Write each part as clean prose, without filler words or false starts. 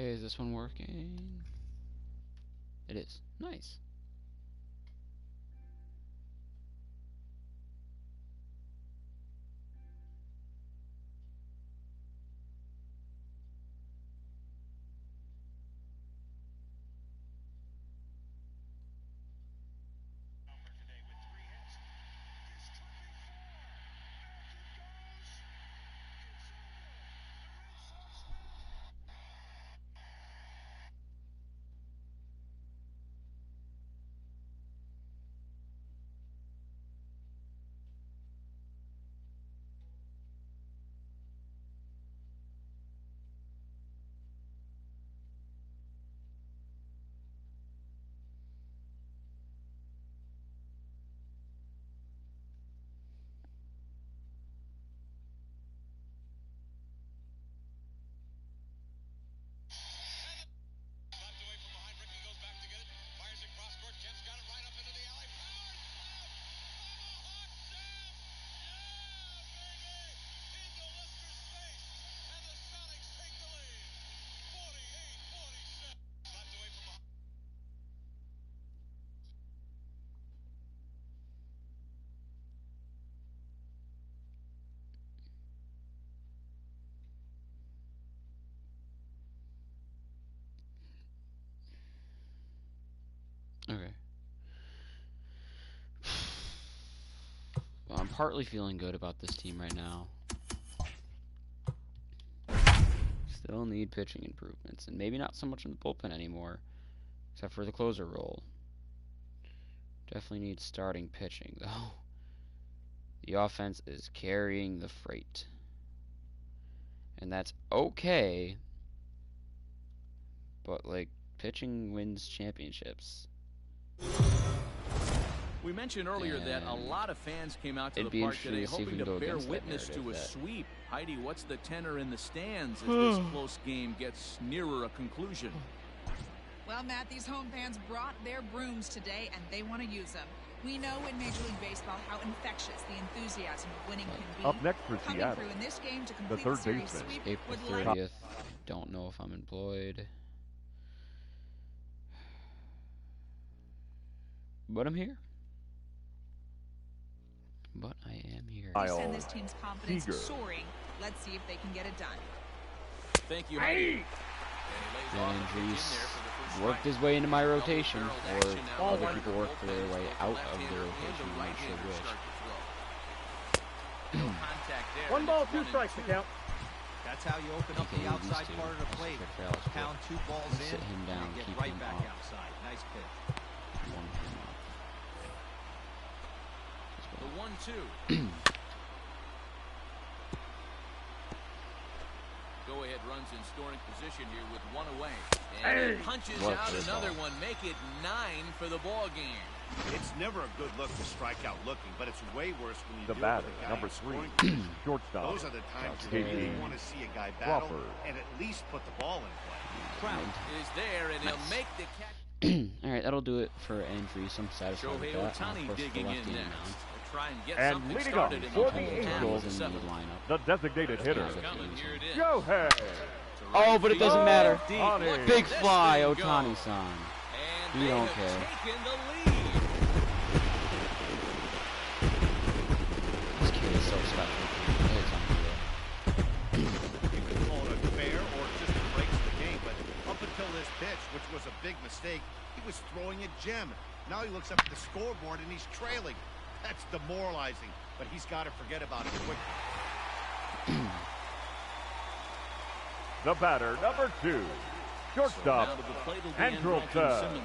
Okay, is this one working? It is. Nice. Okay. Well, I'm partly feeling good about this team right now. Still need pitching improvements, and maybe not so much in the bullpen anymore, except for the closer role. Definitely need starting pitching, though. The offense is carrying the freight. And that's okay, but, like, pitching wins championships. We mentioned earlier that a lot of fans came out to the park today hoping to bear witness to a sweep. Heidi, what's the tenor in the stands as this close game gets nearer a conclusion? Well, Matt, these home fans brought their brooms today, and they want to use them. We know in Major League Baseball how infectious the enthusiasm of winning can be. Up next for Seattle, through in this game to complete the third series baseman. sweep April 30th. Don't know if I'm employed. But I'm here. But I am here. They send this team's confidence soaring. Let's see if they can get it done. Thank you, Heidi. And Andrews worked his way into my rotation, or other people worked their way out of the rotation. I'm not sure which. 1 ball, 2 strikes to count. That's how you open up the outside part of the plate. Pound 2 balls in, sit him down, and get keep right him back up. outside. Nice pitch. The 1-2. Go-ahead runs in scoring position here with 1 away. And he punches out another one. Make it 9 for the ball game. It's never a good look to strike out looking, but it's way worse when you The deal batter, with a guy number scoring 3, shortstop. Those are the times KG. when you want to see a guy battle Crawford. and at least put the ball in play. Trout is there, and he'll make the catch. Alright, that'll do it for Andrews. I'm satisfied with Shohei that. Ohtani Of course, digging the in lefty next. now. Try and get And something leading started off in for the the Angels Angels, in the lineup. the designated hitter, Here it is. Shohei. Oh, but it doesn't matter. Ohtani. Big fly, Ohtani-san. And We they don't have care. taken the lead. This kid is so special. It's unreal. You could call it unfair or just a break to the game, but up until this pitch, which was a big mistake, he was throwing a gem. Now he looks up at the scoreboard and he's trailing. That's demoralizing, but he's got to forget about it quickly. The batter, number 2, shortstop, Now to the plate will be Andrew Andrelton. Simmons.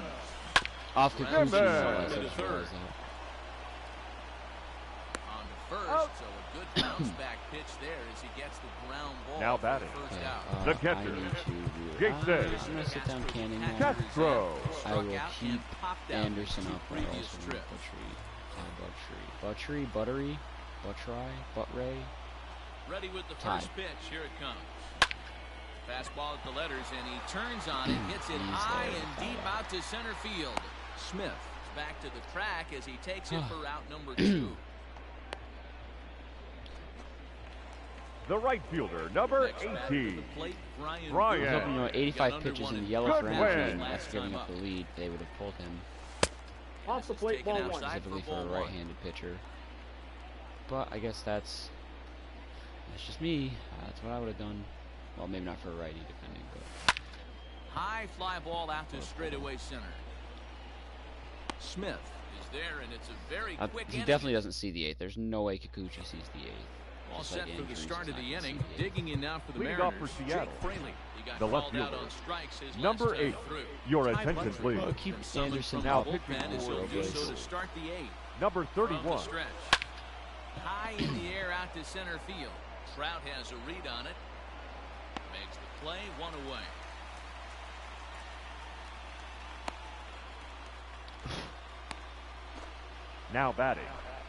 Off the Simmons. cruise. On to first, so a good bounce back pitch there as he gets the ground ball. Now for batting. the first Okay, out. The catcher, I need to Jason. I'm going to sit down Canning now. Castro. I will keep popped out Anderson in up, but I previous also trip. want Buttrey, Buttray. Ready with the Tied. first pitch. Here it comes. Fastball at the letters, and he turns on it, hits it He's high there. and deep out to center field. Smith is back to the track as he takes it for route number 2. The right fielder, number 18, Brian. 85 pitches in the yellow for energy, and that's giving up the lead. They would have pulled him. Off the plate, ball 1. Specifically for a right-handed pitcher. But I guess that's just me. That's what I would have done. Well, maybe not for a righty, depending. But high fly ball out to straightaway center. Smith is there, and it's a very quick he definitely doesn't see the 8th. There's no way Kikuchi sees the 8th. All set for the start of the inning. Digging in now for the Leading Mariners. off for Seattle. Jake Fraley. He got The left called out fielder, on strikes his number last 8. through. Your attention, please. Keep Anderson now out. pitching And for he'll do so Oakland. to start the 8th. Number From the 31. stretch. High in the air out to center field. Trout has a read on it. Makes the play, 1 away. Now batting,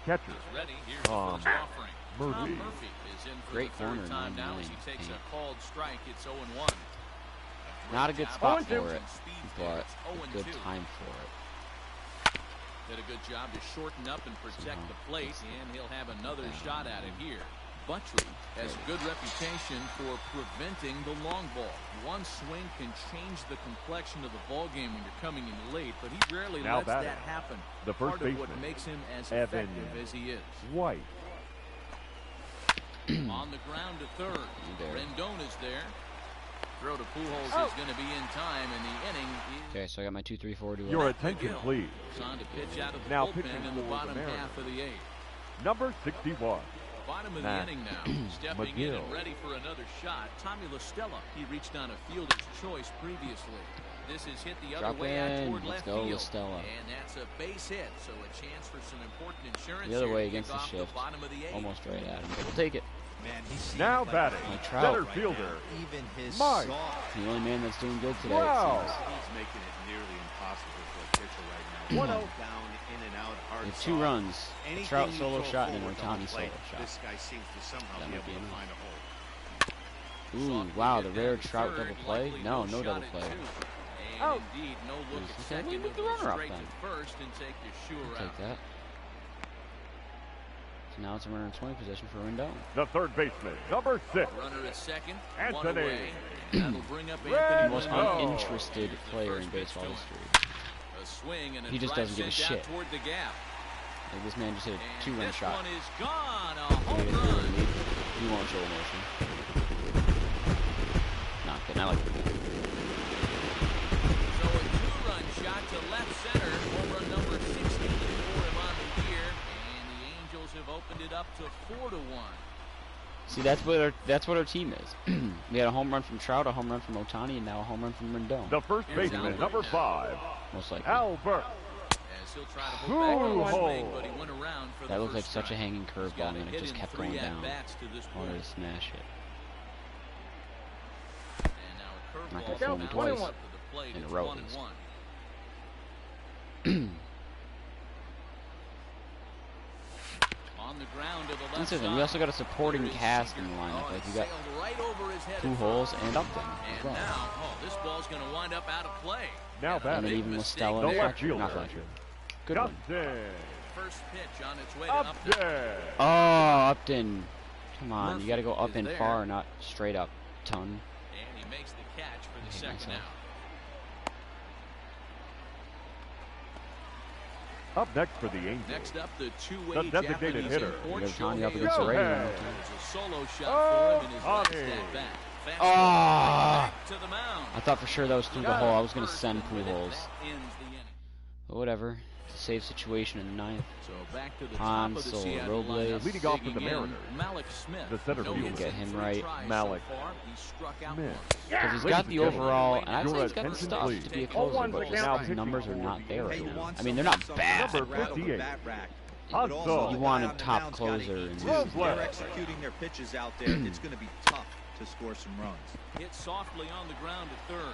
catcher, He's ready. Here's Tom the first offering. Murphy. Tom Murphy is in for Great the third corner, time 9 now as he million. takes a called strike. It's 0-1. Not a good spot for it, Speed but there. a good 0-2. time for it. Did a good job to shorten up and protect the plate, and he'll have another shot at it here. Buttrey has a good reputation for preventing the long ball. One swing can change the complexion of the ball game when you're coming in late, but he rarely Now lets batting, that happen. the first Part of what baseman, makes him as Evan effective as he is. White. On the ground to third. There. Rendon is there. Throw to Pujols is going to be in time, and the inning is Okay, so I got my 2, 3, 4 duo. Your attention, McGill. please. on to pitch out of the Now bullpen pitching in the for bottom the Mariners. half of the 8th. Number 61. Bottom of the Matt inning now. Stepping in and McGill. ready for another shot. Tommy LaStella. He reached on a fielder's choice previously. This is hit the other Drop way out in. toward Let's left go, field. LaStella. And that's a base hit, so a chance for some important insurance. The other here way to against kick the off shift. bottom of the 8th. Almost right at him, but we'll take it. Man, he's Now like batting, My Trout. center right fielder, now. Even his Mike. soft. The only man that's doing good today. Wow. It seems. He's making it nearly impossible for a pitcher right now. 1-0. Down, in and out, hard They have 2 soft. runs. A Anything Trout you solo throw shot and an forward on the Otani solo plate, shot. This guy seems to somehow That be might be able to enough. find a hole. Ooh, wow, the rare Trout double play? No, no double play. And indeed, no look at Okay, second. move the He'll go runner up straight then. to first and take the sure I'll out. take that. So now it's a runner in 20 position for Rendon. the third baseman, number 6. Runner at second. Anthony. 1 away. That'll bring up Red The Anthony. most Oh. uninterested Here's the player in first pitch baseball to him. history. A swing and a He just drive doesn't give a sent out shit. toward the gap. Like, this man just hit a And 2-run this shot. one is gone. A He home didn't really run. need- He won't show emotion. Not kidding, I like it. So a 2-run shot to left center. Home run number 16 for him on the year. And the Angels have opened it up to 4-1. See, that's what our team is. We had a home run from Trout, a home run from Otani, and now a home run from Rendon. The first Here's baseman, Albert number now. 5. Most likely. Albert. As he'll try to hold back on the swing, Ooh. but he went around for That the looked like first such a strike. hanging He's curveball, got a and it hit just in kept 3 going down. at-bats to this Wanted point. to smash it. And now a Not curveball gonna fool me bounced twice up to the plate. in a It's row, 1-1. On the ground to the left Listen, side. we also got a supporting Here is cast Seager. in the lineup. Oh, Like, it you got sailed right over his head at Pujols first. and Upton as And well. now, this ball's going to wind up out of play. Now And a And then batting, big even with mistake Stella The and there. left Fletcher. Not fielder. Fletcher. Good one. Justin. First pitch on its way to Upton. Upton. Oh, Upton. Come on, Murphy you got to go up is and there. far, not straight up. Ton. And he makes the catch for the hate second myself. out. Up next for the Angels. Next up, the two-way The designated Japanese hitter. import, You got Otani up Shohei against the Ohtani. radio. Shohei. There's a solo shot for him in his last Ohtani. at-bat. Fastball Ah. back to the mound. I thought for sure that was through the hole. I was going to First, send and with it, Pujols. that ends the inning. But whatever. It's a safe situation in the ninth. So back to the top of the Hansel Seattle Robles. lineup. Leading off for the Digging in, Mariners. Malik Smith. The center No fielder. hits Get in him 3 right. tries Malik so far. He struck out Smith. once. Because he's Ladies got and the gentlemen, overall, and I'd your say he's got the attention, stuff please. to be a Oh, closer, one but for his count. numbers are not there Hey, right now. wants I mean, they're not something bad. Number rattle the 58. bat rack. Hudson. But also, You the want guy a on the top mound's gotta closer eat and too. Robles. They're executing their pitches out there. It's going to be tough to score some runs. Hit softly on the ground to third.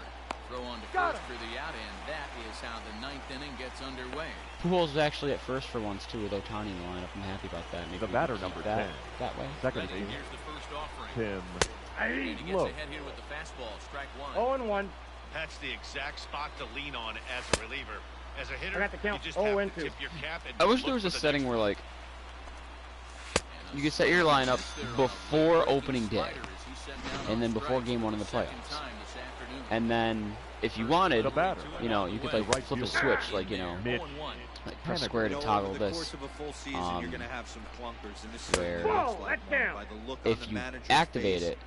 Throw on to Got first for the out, and that is how the 9th inning gets underway. Pujols is actually at first for once, too, with Otani in the lineup. I'm happy about that. Maybe The we can batter, keep number that 10. that way. Second Ready, base, here's the first offering. Tim. And he gets Look. ahead here with the fastball. Strike one. 0-1. That's the exact spot to lean on as a reliever. As a hitter, I got the count. you just 0 have and to 2. tip your cap and I wish look there was for a the setting next where, like, And You can set your lineup before opening day, and then before game 1 in the playoffs. And then, if you wanted, you know, you could like flip a switch, like, you know, like press square to toggle this. Where if you activate it,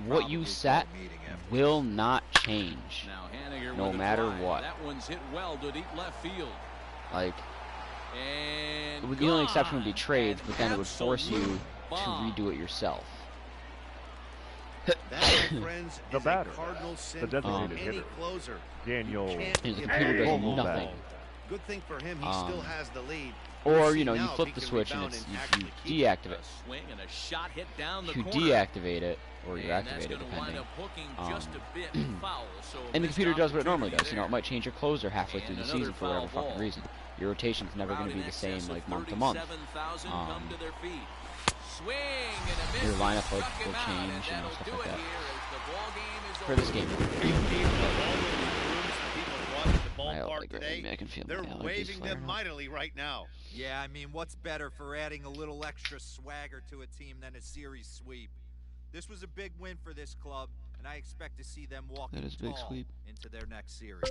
what you set will not change, no matter what. That one's hit well to deep left field. Like, the only exception would be trades, but then it would force you to redo it yourself. That, my friends, The is batter, a cardinal sin the designated for any hitter. closer. Daniel. And the computer does nothing. Good thing for him, he still has the lead. Or, you know, you flip the switch and it's, you deactivate. Swing and a shot hit down the You corner. deactivate it, or you activate it, depending. And the computer does what it normally does. You know, it might change your closer halfway through the season for whatever fucking reason. Your rotation's never going to be the same, like, month to month. Your lineup will change, you know, stuff like that. For this game. I can feel They're my allergies waving them flaring up. mightily right now. Yeah, I mean, what's better for adding a little extra swagger to a team than a series sweep? This was a big win for this club, and I expect to see them walk That is big tall sweep. into their next series.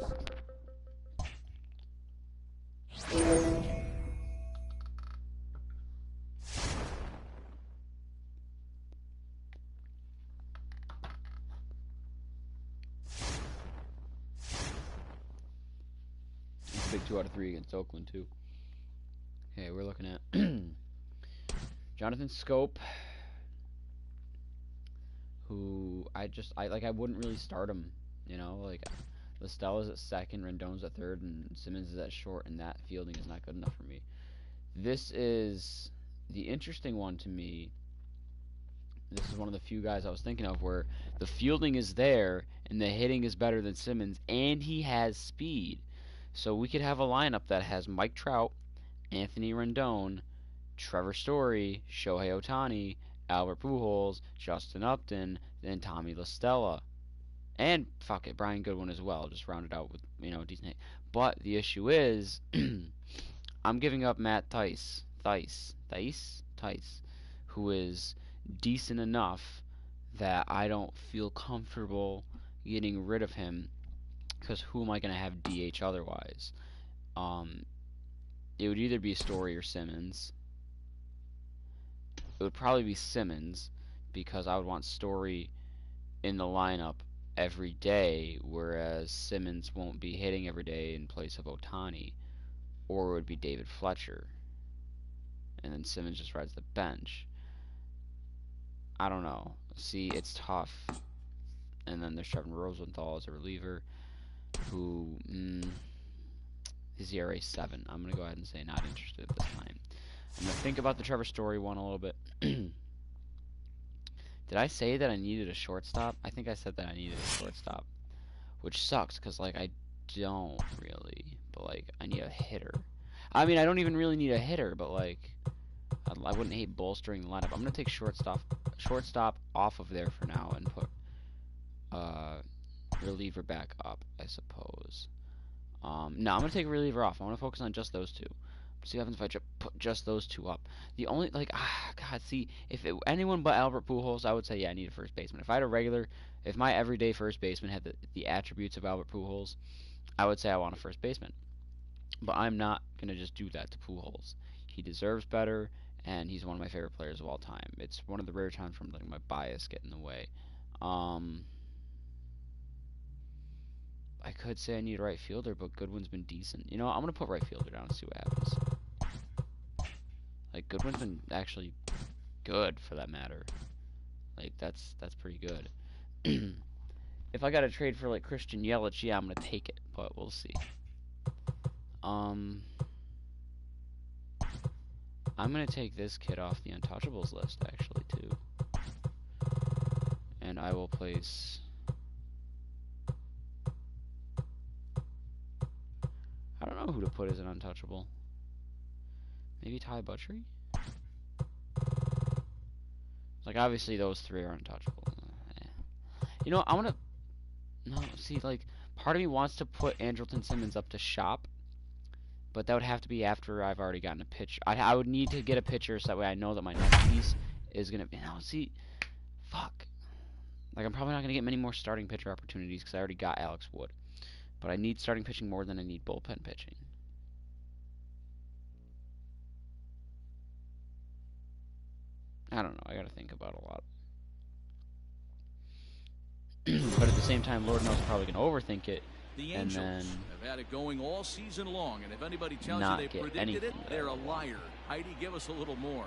Big 2 out of 3 against Oakland, too. Okay, we're looking at Jonathan Scope, who I wouldn't really start him, you know, like, Listella's at second, Rendon's at third, and Simmons is at short, and that fielding is not good enough for me. This is the interesting one to me. This is one of the few guys I was thinking of where the fielding is there, and the hitting is better than Simmons, and he has speed. So we could have a lineup that has Mike Trout, Anthony Rendon, Trevor Story, Shohei Ohtani, Albert Pujols, Justin Upton, and Tommy LaStella. And, fuck it, Brian Goodwin as well. Just round it out with, you know, decent hit. But the issue is, I'm giving up Matt Thaiss, who is decent enough that I don't feel comfortable getting rid of him. Because who am I going to have DH otherwise? It would either be Story or Simmons. It would probably be Simmons, because I would want Story in the lineup every day, whereas Simmons won't be hitting every day in place of Ohtani. Or it would be David Fletcher. And then Simmons just rides the bench. I don't know. See, it's tough. And then there's Trevor Rosenthal as a reliever, who, his ERA 7. I'm going to go ahead and say not interested at this time. I'm going to think about the Trevor Story one a little bit. Did I say that I needed a shortstop? I think I said that I needed a shortstop, which sucks, because, like, I don't really, but, like, I need a hitter. I mean, I don't even really need a hitter, but, like, I wouldn't hate bolstering the lineup. I'm going to take shortstop off of there for now and put reliever back up, I suppose. No, I'm going to take a reliever off. I want to focus on just those two. See what happens if I put just those two up. The only, like, God, see, if anyone but Albert Pujols, I would say, yeah, I need a first baseman. If I had if my everyday first baseman had the attributes of Albert Pujols, I would say I want a first baseman. But I'm not going to just do that to Pujols. He deserves better, and he's one of my favorite players of all time. It's one of the rare times from, like, my bias get in the way. I could say I need a right fielder, but Goodwin's been decent. You know, I'm going to put right fielder down and see what happens. Like, Goodwin's been actually good, for that matter. Like, that's pretty good. If I got to trade for, like, Christian Yelich, yeah, I'm going to take it, but we'll see. I'm going to take this kid off the untouchables list, actually, too. And I will place... I don't know who to put as an untouchable. Maybe Ty Buttrey? Like, obviously those three are untouchable. You know, I want to... No, see, like, part of me wants to put Andrelton Simmons up to shop But that would have to be after I've already gotten a pitcher. I would need to get a pitcher so that way I know that my next piece is going to be... No, see, fuck. Like, I'm probably not going to get many more starting pitcher opportunities because I already got Alex Wood. But I need starting pitching more than I need bullpen pitching. I don't know. I got to think about a lot. But at the same time, Lord knows I'm probably going to overthink it. The and Angels then have had it going all season long, and if anybody tells not you they get predicted it, anything they're a liar. Heidi, give us a little more.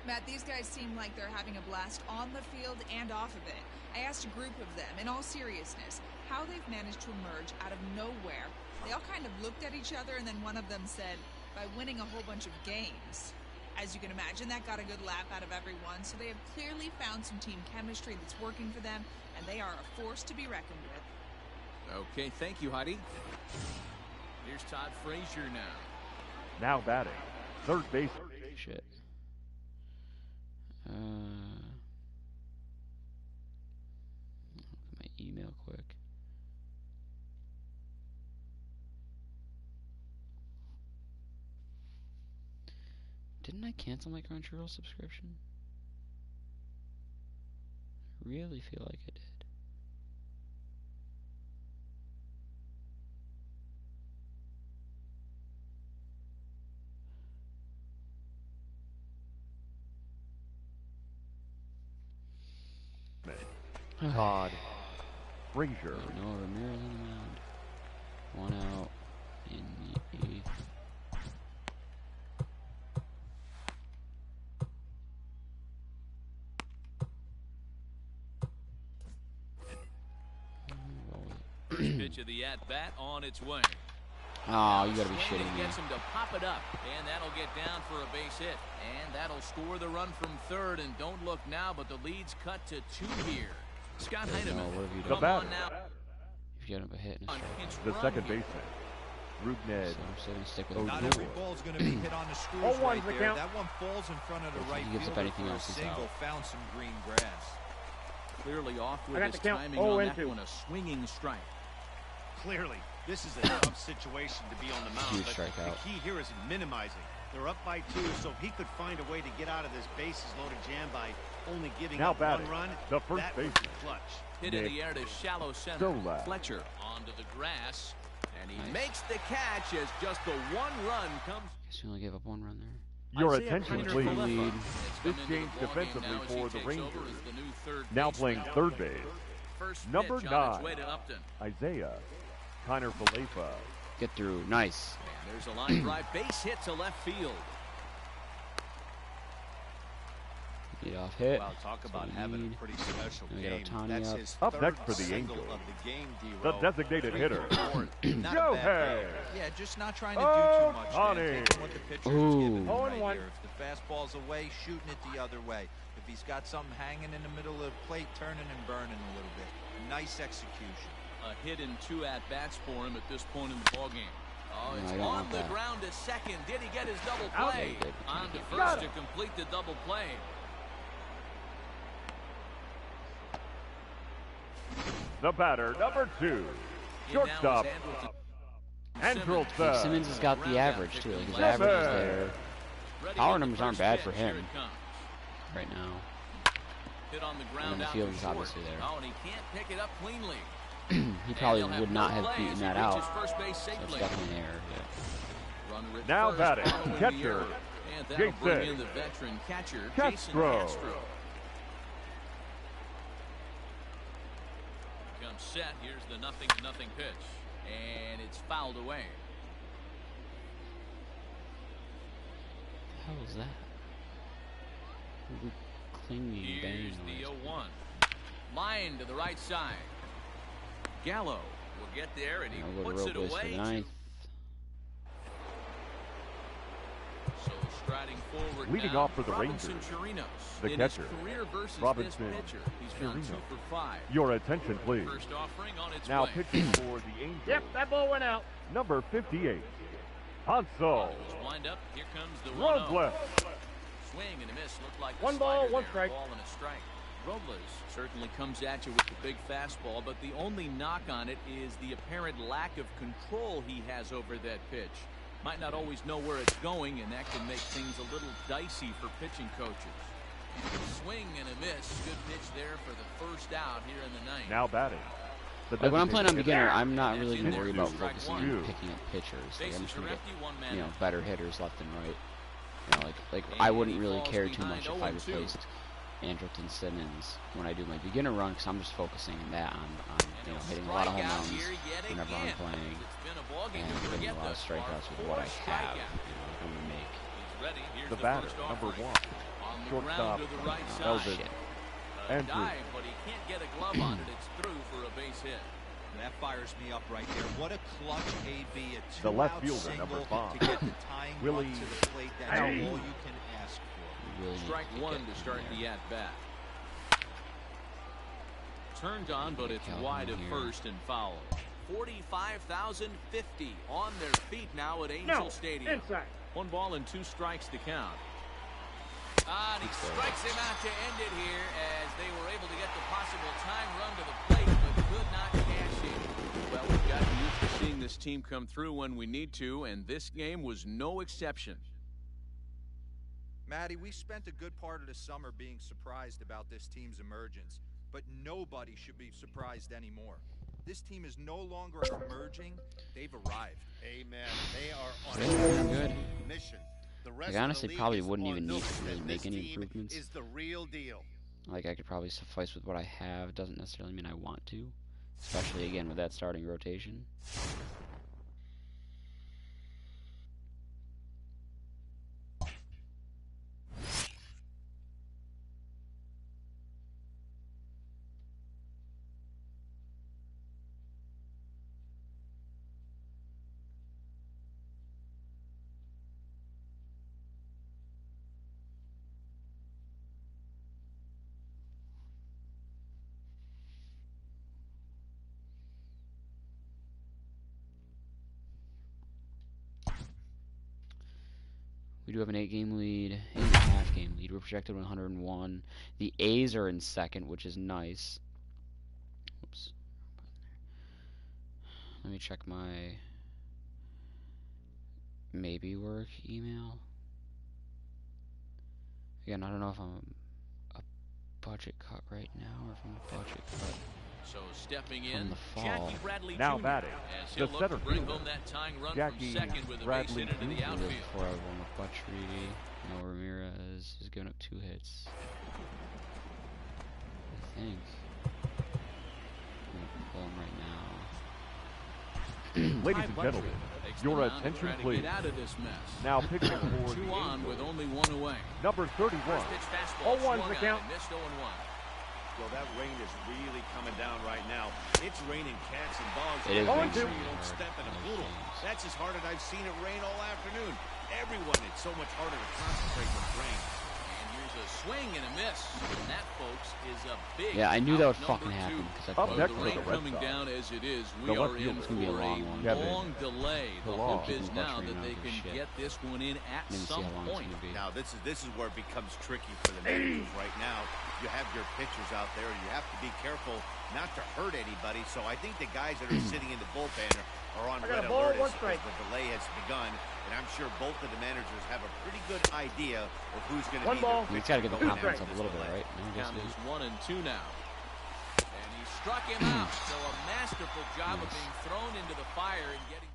Matt, these guys seem like they're having a blast on the field and off of it. I asked a group of them, in all seriousness, how they've managed to emerge out of nowhere. They all kind of looked at each other, and then one of them said, by winning a whole bunch of games. As you can imagine, that got a good laugh out of everyone, so they have clearly found some team chemistry that's working for them, and they are a force to be reckoned with. Okay, thank you, Heidi. Here's Todd Frazier now. Now batting, third base. shit. Look at my email quick. Didn't I cancel my Crunchyroll subscription? I really feel like I did. Todd Frazier. No, Ramirez on the mound. 1 out in the 8th. First pitch of the at-bat on its way. Oh, you gotta be shitting me. Gets him to pop it up, and that'll get down for a base hit. And that'll score the run from third, and don't look now, but the lead's cut to 2 here. Scott Heineman, what have you The done? batter. now. If you get him a hit and a strike. The second baseman, Rugned. So I'm still gonna stick with Not him. every ball's going to be hit on the screws 0-1's right the there. count. That one falls in front of the If right he gives up fielder anything for a else, he's single. out. Found some green grass. Clearly off I with got his the count. timing on that 0-2. one, a swinging strike. Clearly, this is a tough situation to be on the mound, Huge but strikeout. the key here is minimizing. They're up by 2, so if he could find a way to get out of this bases-loaded jam by only giving Now up batting, one run, the first that would baseman. be clutch. Hit in Nick the air to shallow center. Stola. Fletcher onto the grass, and he Nice. makes the catch as just the 1 run comes. Guess we only gave up 1 run there. Your Isaiah attention, Kiner please. Falefa. Lead. It's This come into change the ballgame defensively now as he for the takes over Rangers. as the new third Now baseman. playing third base, First number pitch on its 9. way to Upton. Isaiah Kiner Falefa. Get through. Nice. And there's a line drive base hit to left field. Lead off hit. Well, talk That's about what we having need. a pretty special We got game. Ohtani That's up. his Up third next for the single Angels, of the game, the D-Row. designated hitter, Not a Joe bad Hay. day. Yeah, just not trying to do too much. Ohtani. Man. Taking what the pitcher Ooh. is giving him 0-1. right here. If the fastball's away, shooting it the other way. If he's got something hanging in the middle of the plate, turning and burning a little bit. Nice execution. A hit in 2 at-bats for him at this point in the ballgame. Oh, No, it's I don't on want the that. ground to second. Did he get his double Out. play? Yeah, he did. On to Got first him. to complete the double play. the batter, number 2, In shortstop, now is Andrelton. Andrelton. Simmons has got the average too. Like his average is there Ready Power with the numbers aren't first bad for pitch. Here him. it comes. right now. Hit on the And ground then the out field to is short. obviously there. Oh, and he can't pick it up cleanly. He probably And he'll would no not have play beaten as he that reaches out. First base So it's safely. definitely an error. Yeah. Run written Now first batting, following the catcher, error. And that'll bring Jason in the veteran catcher, Jason Castro. Castro. Comes set. Here's the 0-0 pitch. And it's fouled away. What the hell was that? Really clingy bang Here's the noise. 0-1. Line to the right side. Gallo will get there, and he I'll go to puts it Robles for away. the 9th. So striding forward Leading now, off for the Robinson Rangers, Chirinos. the In catcher, his career versus Robinson this pitcher, he's gone 2 Chirinos. for 5. Your attention, please. First offering on its Now way. pitching for the Angels, Yep, that ball went out. number 58, Hanso It was wind up. Here comes the 1-0. Robles. Swing and a miss. Looked like a One ball, slider one there. strike. Ball and a strike. Robles certainly comes at you with the big fastball, but the only knock on it is the apparent lack of control he has over that pitch. Might not always know where it's going, and that can make things a little dicey for pitching coaches. And a swing and a miss. Good pitch there for the first out here in the ninth. Now batting. Like when I'm playing on beginner, I'm not really going to worry about focusing on picking up pitchers. Like I'm just going to get, better hitters left and right. Like I wouldn't really care too much if I replaced Andrelton Simmons when I do my beginner run, because I'm just focusing that on hitting a lot of home runs whenever I'm playing, and getting a lot of strikeouts with what I have. I'm going to make. The batter, number 1, shortstop, Elvin Andrews. But he can't get a glove on it. It's through for a base hit. That fires me up right there. What a clutch AB, a The left two-out fielder, number single 5, to get the tying Willie run to the plate. That's all you can ask for. Really Strike one to start the at-bat. Turned on, but it's wide at first and foul. 45,050 on their feet now at Angel Stadium. Inside. 1 ball and 2 strikes to count. And he strikes him out to end it here as they were able to get the possible time run to the plate, but could not cash in. Well, we've gotten used to seeing this team come through when we need to, and this game was no exception. Matty, we spent a good part of the summer being surprised about this team's emergence, but nobody should be surprised anymore. This team is no longer emerging, they've arrived. Amen. They are on good. a mission. The rest Like, honestly, of the league probably is wouldn't even on need to notice really that make this any team improvements. is the real deal. Like I could probably suffice with what I have. Doesn't necessarily mean I want to, especially again with that starting rotation. We do have an 8-game lead, 8.5 game lead. We're projected 101. The A's are in second, which is nice. Oops. Let me check my maybe work email. Again, I don't know if I'm a budget cut right now or if I'm a budget cut. So stepping From in, the fall. Jackie Bradley Now Jr. batting, as the he'll look center to bring fielder, home that tying run Jackie from second with a base Bradley hit into the Jr. outfield. Before I won with Buttrey, no Ramirez has given up 2 hits. I think. I'm gonna pull him right now. Ladies and gentlemen, Takes the your mound to attention try to please. get out of this mess. Now pitching for 2 the on with only 1 away. number 31. First pitch fastball 0-1's swung the on count. and missed 0-1. Well, that rain is really coming down right now. It's raining cats and dogs. It is Make raining sure pretty you don't hard. step in a Those poodle. days. That's as hard as I've seen it rain all afternoon. Everyone, it's so much harder to concentrate when it rains. And here's a swing and a miss. And that, folks, is a big Yeah, I knew that would out fucking number 2. happen because I Up played next The for with rain the Red coming Sox. down as it is, The we left are in fielder. It's gonna be a for long one. Kevin long delay. The Pillar. hope is Keep now Buttrey that they around can for shit. get this one in at Let me see some how long it's point. gonna be. Now, this is where it becomes tricky for the managers right now. You have your pitchers out there. You have to be careful not to hurt anybody. So I think the guys that are sitting in the bullpen are on I got red a ball, alert 1 as strike. the delay has begun. And I'm sure both of the managers have a pretty good idea of who's going to 1 be ball. their You gotta give the pitcher confidence going up a into little bit, this right? No, I guess Count it is is. 1 and 2 now. And he struck him out. So a masterful job of being thrown into the fire and getting.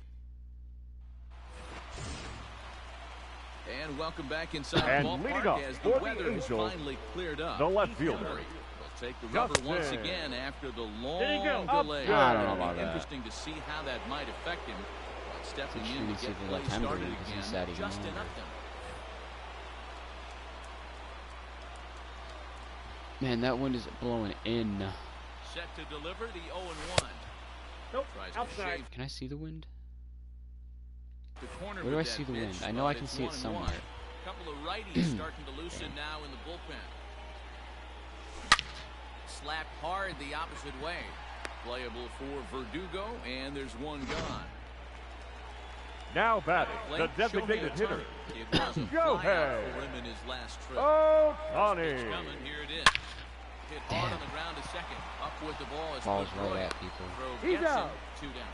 And welcome back inside And the leading ballpark up as for the the weather has Angels, finally cleared up. the left Heath fielder, Hembree will take the rubber once Justin. again after the There you long go. Up. delay. I don't know It'll be about that. interesting to see how that might affect him. Stepping It's in intriguing to to see get if they play let Hembree started in because he again. said he can Justin longer. Upton. Man, that wind is blowing in. Set to deliver the 0-1. Nope, Tries to outside. shave Can I see the wind? the corner Where do with I that see the pitch, wind? I know but I can it's see it 1-1. somewhere. Couple of righties starting to loosen now in the bullpen. Slapped hard the opposite way. Playable for Verdugo, and there's 1 gone. Now batting, the Late, designated Shohei hitter, Ohtani. It was a Joe flyout Hay. for him in his last trip. Oh, It's Tony. coming, here it is. Hit hard on the ground to second. Up with the ball is Ball's Pedroia. right at people. Throw He's gets him. out. 2 down.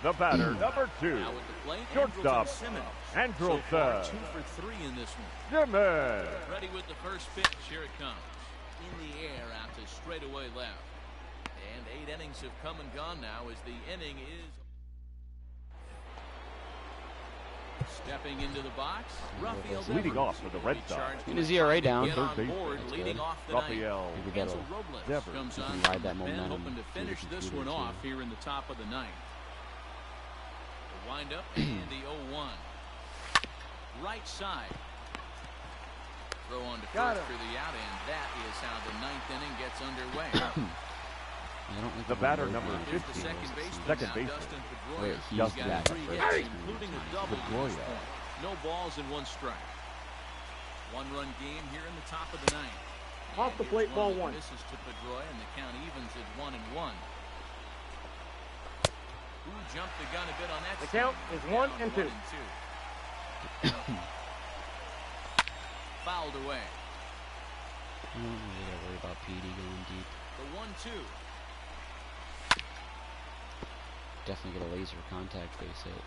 The batter, number 2. Now with the plate, Shortstop, Andrelton Simmons. Andrelton. So far, 2 for 3 in this one. Simmons. Ready with the first pitch. Here it comes. In the air out to straightaway left. And 8 innings have come and gone now as the inning is stepping into the box. Rafael Leading Devers off for the Red will be Sox. charged Get with his ERA trying to down. get Third on base. board, That's leading good. off the night. Rafael Maybe that'll, Hansel Robles Devers. comes you on can from ride that the pen, momentum hoping to through the finish this computer, one off too. here in the top of the ninth. The windup and the 0-1. Right side. Throw on to Got first him. for the out, and that is how the ninth inning gets underway. I don't think The I'm batter, really number gonna Here's do the 15. second this. baseman Second now, baseman. Dustin Pedroia. Wait, He's he's got back 3 at hits, first. including a Hey! double to this Pedroia. point. No balls and 1 strike. 1-run game here in the top of the ninth. Off And the here's plate, ball that 1. Misses to Pedroia, and the count evens at 1-1. Who jumped the gun a bit on that? The count swing. is 1 Down and 2. 2. Fouled away. I don't really gotta worry about PD going deep. The 1-2. Definitely get a laser contact base hit.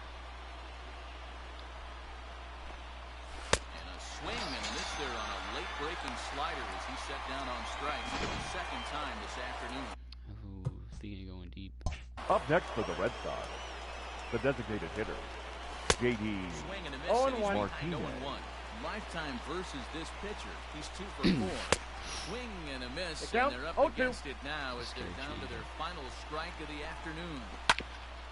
And a swing and a miss there on a late breaking slider as he set down on strikes for the second time this afternoon. Ooh, speaking of going deep. Up next for the Red Sox, the designated hitter, J.D. Swing and a miss, 0-1. and he's behind Martinez. 0-1. Lifetime versus this pitcher. He's 2 for 4. Swing and a miss, The count, and they're up 0-2. against it now as they're down to their final strike of the afternoon.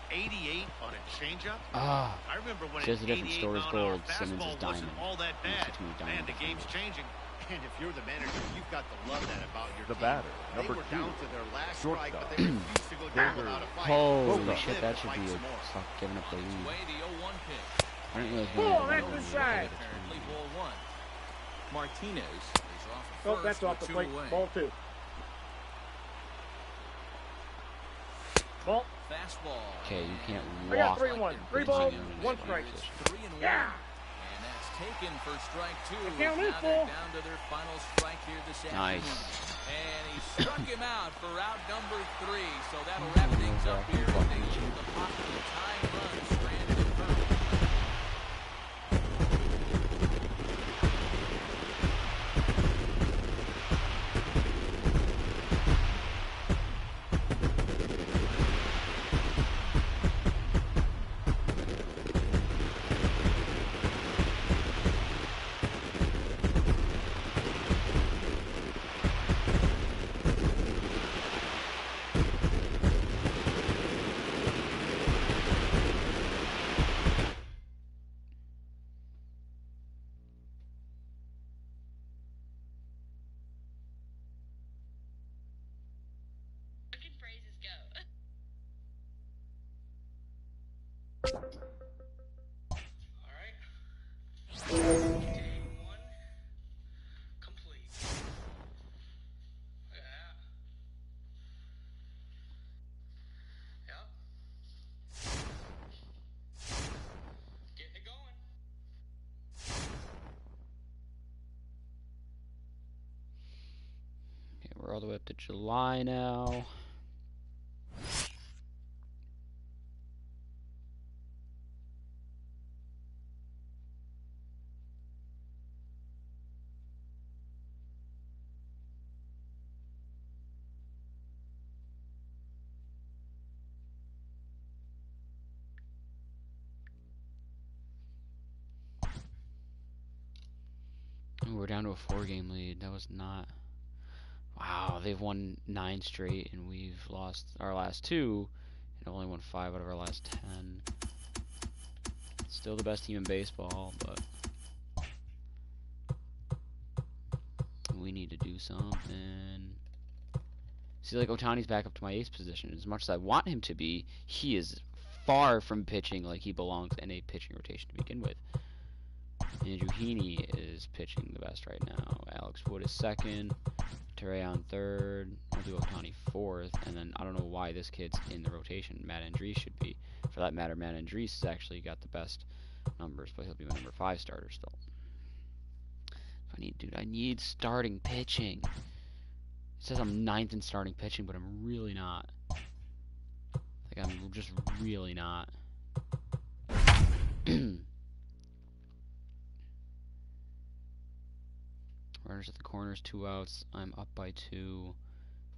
88 on a changeup. Ah, I remember when Just an a different 88 story's mile-an-hour gold. Simmons is fastball wasn't diamond. all that He's bad. such a Man, diamond the game's defender. changing. And if you're the manager, you've got to love that about your The team. batter, They number were 2. down to their last strike, but they Shortstop. refused to go down without a fight. holy Boca. shit, that should Fight be a some more. fuck giving up the On its lead. way, the 0-1 pitch. I didn't realize we Ball, only that's had one inside. lead. Apparently ball 1. Martinez is off at Oh, first that's off with the 2 plate. away. Ball 2. Ball. Fastball. Okay, you can't I got walk. 3-1. like 3 pitching balls, in this 1 game. strike. It's 3-1. Yeah. And that's taken for strike 2. The count is Now they're full. down to their final strike here this Nice. afternoon. And he struck him out for out number 3. So that'll wrap things up here with the possible tying run stranded in front of them. Okay, we're all the way up to July now. Ooh, we're down to a 4-game lead. That was not... Wow, they've won 9 straight, and we've lost our last 2, and only won 5 out of our last 10. Still the best team in baseball, but we need to do something. See, like, Ohtani's back up to my ace position. As much as I want him to be, he is far from pitching like he belongs in a pitching rotation to begin with. Andrew Heaney is pitching the best right now. Alex Wood is second. Teray on third. I'll do Ohtani fourth. And then I don't know why this kid's in the rotation. Matt Andrees should be. For that matter, Matt Andrees has actually got the best numbers, but he'll be my number 5 starter still. I need starting pitching. It says I'm 9th in starting pitching, but I'm really not. Like, I'm just really not. Runners at the corners, 2 outs. I'm up by 2.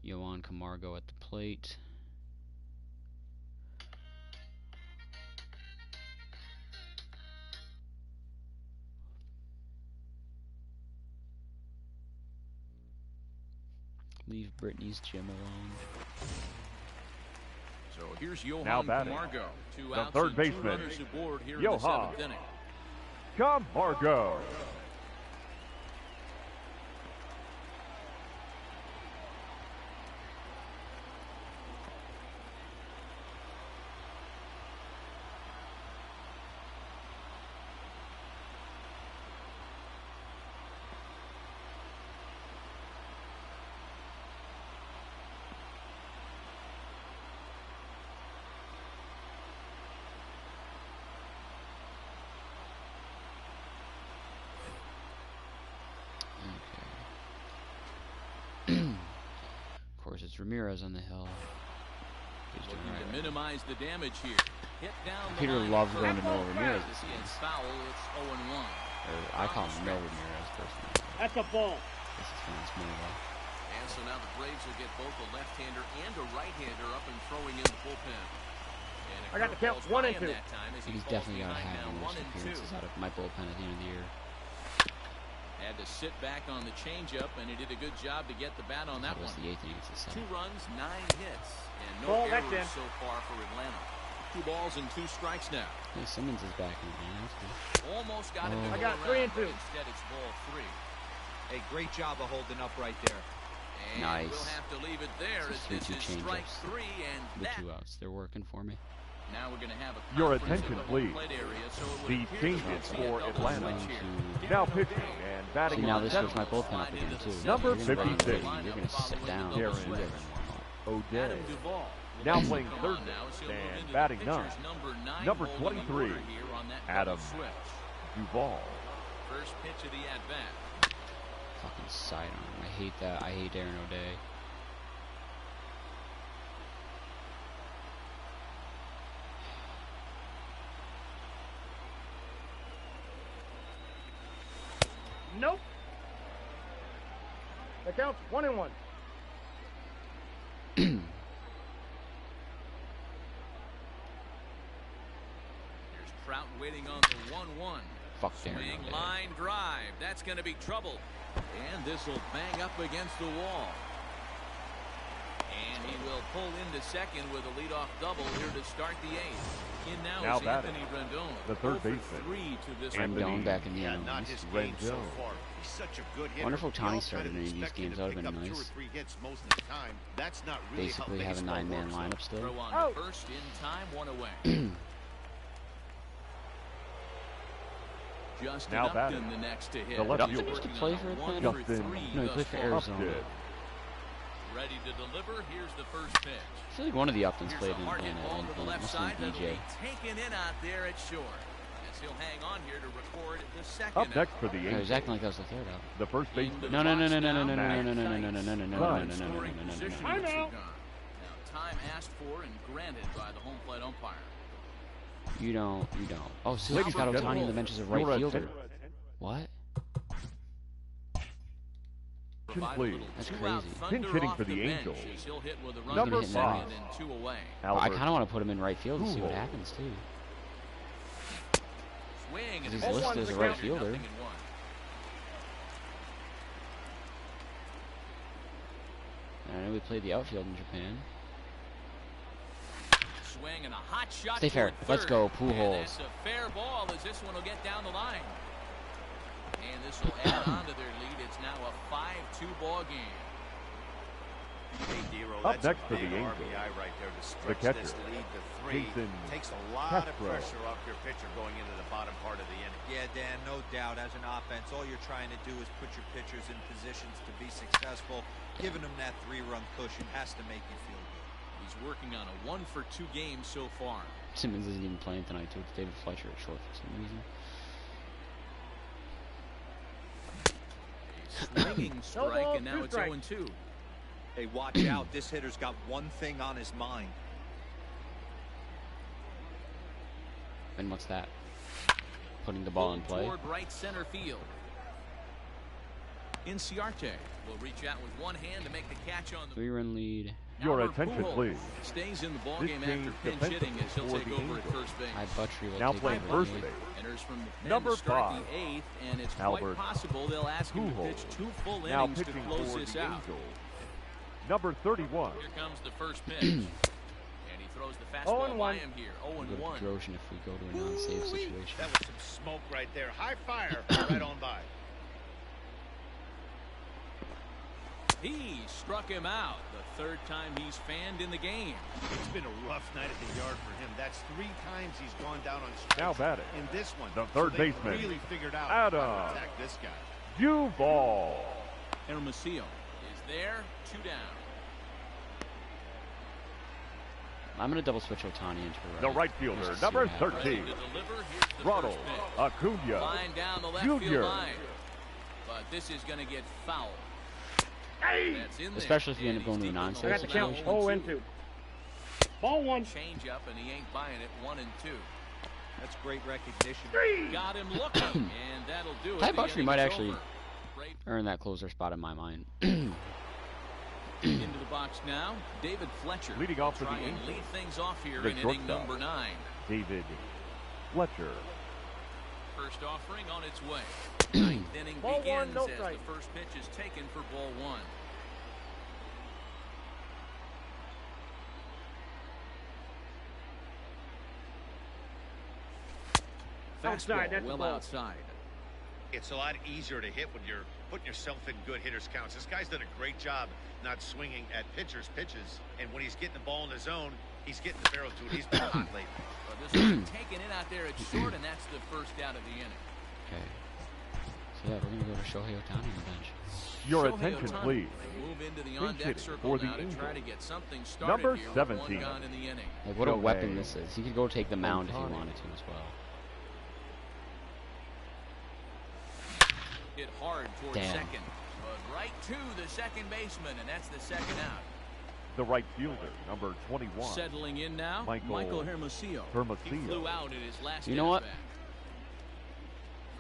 Yohan Camargo at the plate. Leave Brittany's gym alone. So here's Yohan Now batting, Camargo. 2 the outs third and baseman, 2 runners aboard here in Yohan the 7th inning. Camargo. Of course, it's Ramirez on the hill. He's doing Looking to right. minimize the damage here. Hit down the Peter line loves first. going to Noah Ramirez this And season. foul, it's 0-1. Or I call him Noah Ramirez personally. That's a ball. This is Fans Miller. And so now the Braves will get both a left-hander and a right-hander up and throwing in the bullpen. And I got the count, curveball's 1 by and him 2. that time as he He's falls definitely got to behind have now, the most 1 and 2. appearances out of my bullpen at the end of the year. Had to sit back on the changeup, and he did a good job to get the bat on that That was one. the 8th inning. It's the 2 7th. runs, 9 hits, and no Ball, that's errors in. so far for Atlanta. 2 balls and 2 strikes now. Hey, Simmons is back in the game. That's good. Almost got it to Oh. go I got around, 3 and but 2. instead it's ball 3. Hey, great job of holding up right there. And Nice. we'll have to leave it there as It's this just is strike change-ups. 3, and The that 2 outs. They're working for me. now we're going to have a Your conference attention, at the home please. plate area, so it would The appear changes that we'll see a for double Atlanta. switch here. Now pitching and batting See, in now the this seventh, puts my bullpen up again, too. Number You're gonna run 56. Brady, You're going to sit down. Darren and do it and warm up. O'Day. Adam Duvall will Now come playing on third now as he'll base move and into batting the ninth. pitcher's Number holding the 23, order here on that Adam double switch. Duvall. First pitch of the at-bat. Fucking sidearm. I hate that. I hate Darren O'Day. Nope. The count's 1 and 1. Here's Trout waiting on the 1-1. Fuck Darren Swing, O'Day. line drive. That's going to be trouble. And this will bang up against the wall. And he will pull into second with a leadoff double here to start the 8th. In now is batting, Anthony Rendon. the third 0 for baseman. 3 to this Anthony Rendon back in the Yeah, NL not East. his game so Rendon. far. He's such a good hitter. Wonder if Ohtani We all started kind of any of these expect him games. to That would've pick been up 2 or nice. 3 hits most of the time. That's not really Basically how have a baseball 9-man works, lineup Throw still. on Oh. to first in time, 1 away. Justin Now Upton batting, the next to hit. the left Upton fielder. used to play for Atlanta? Justin No, he played for Arizona. Upton. Ready to deliver. Here's the first pitch. I feel like one of the Uptons Here's played a in hard hit Atlanta. ball to the left Must side have been that'll be DJ. taken in out there at short. As he'll hang on here to record the second Up next out. for the No, he was Angels, acting like that was the third out. the first baseman. No, no, no, no, no, no, no, no, no, no, no, no, no, no, no, no, no, no, Run. no, no, no, Scoring no, no, position no, no. with Timeout. Sugan. Now time asked for and granted by the home plate umpire. You don't. Oh, so Ladies he's got and Ohtani on the gentlemen, bench as a your right fielder. attention, What? Provide a please. little That's two-out crazy. thunder Pinch hitting off for the bench Angels. as he'll hit with a He's runner gonna in hit second now. and 2 away. I Albert kind of want to put him in right field and see what Pujols. happens too. Swing and He's a listed as a right nothing fielder. in 1. And I know we played the outfield in Japan. Swing and a hot shot. Stay fair. toward Let's third. go, And Pujols. that's a fair ball as this one will get down the line. And this will add on to their lead. It's now a 5-2 ball game. Hey, Dero, Up that's next a for the big Angels, RBI right there to stretch catcher, this lead to 3. Jason Takes a lot of Castro. pressure off your pitcher going into the bottom part of the inning. Yeah, Dan, no doubt. As an offense, all you're trying to do is put your pitchers in positions to be successful. Giving them that 3-run cushion has to make you feel good. He's working on a 1-for-2 game so far. Simmons isn't even playing tonight too. It's David Fletcher at short for some reason. Swinging strike, ball, and now two it's strikes. 0-2. Hey, watch out. This hitter's got one thing on his mind. And what's that? Putting the ball in play. Toward right center field. Inciarte will reach out with one hand to make the catch on the 3-run lead. Your Albert attention, Pujols please. stays in the ball This game after game's pinch defensive hitting as he'll for take the over at Angels. first base. High Buttrey will Now take playing over first the base. eighth. Enters from the pen Number to start 5. the 8th, and it's Albert quite possible they'll ask him to Pujols. pitch 2 full Now innings to pitching close for this the out. Angels. Number 31. Here comes the first pitch. And he throws the fastball by 0-1. him here. We'll go 0-1. to Droshin if we go to a non-save situation. That was some smoke right there. High fire right on by. He struck him out. The 3rd time he's fanned in the game. It's been a rough night at the yard for him. That's 3 times he's gone down on strikes. Now batting. In this one, The third so they baseman, really figured out how to Adam attack this guy. Duvall. Hermosillo is there. 2 down. I'm going to double switch Otani into right. The right fielder, Just to see number what happens. 13. Ready to deliver. Here's the Ronald first pitch. Acuna Line down the left Jr. field line. But this is going to get foul. That's in there. Especially if you end up And going to a he's non-save I got the count. situation. 0-2. Ball 1. Change up, and he ain't buying it. 1-2. That's great recognition. Got him looking, and that'll do it. High The Buttrey inning might is actually over. Great. earn that closer spot in my mind. Into the box now, David Fletcher. Leading off for the Try and Angels. lead things off here The in inning shortstop. number 9. David Fletcher. First offering on its way. 9th inning Ball one, begins no as strike. the first pitch is taken for ball 1. Outside, Fastball that's a well ball. outside. It's a lot easier to hit when you're putting yourself in good hitters' counts. This guy's done a great job not swinging at pitchers' pitches. And when he's getting the ball in the zone, he's getting the barrel to it. He's been hot lately. Well, this one taken in out there at short, and that's the first out of the inning. Okay. So yeah, we're going to go to Shohei Otani on the bench. Your Shohei attention, Ohtani please. will move into the Pinch on-deck hitting circle for the now to try to Angels. get something started Number here with 17. 1 gone in the inning. Like, what a Shohei weapon this is. He could go take the mound if he Ohtani. wanted to as well. Hit hard towards Damn. second, but right to the second baseman, and that's the second out. The right fielder, number 21. Settling in now, Michael Hermosillo. Hermosillo. He flew out in his last You know what? at-bat.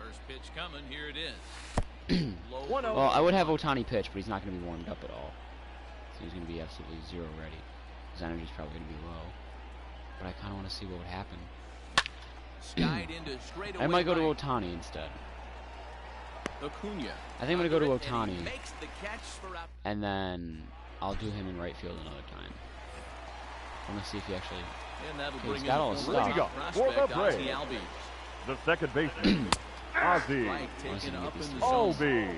First pitch coming, here it is. Low 1-0. for Well, I would have Otani pitch, but he's not going to be warmed up at all. So he's going to be absolutely zero ready. His energy's probably going to be low. But I kind of want to see what would happen. skied into straightaway I might go to right. Otani instead. Acuna. I think I'm going to go to Under it, and he Otani, makes the catch for out. and then I'll do him in right field another time. I want to see if he actually... And that'll Okay, bring he's got in all his former stuff. top For the prospect Ozzie Braves. Albies. The second baseman, Ozzy Strike taken Ozzie up in the Albies. zone. Albies.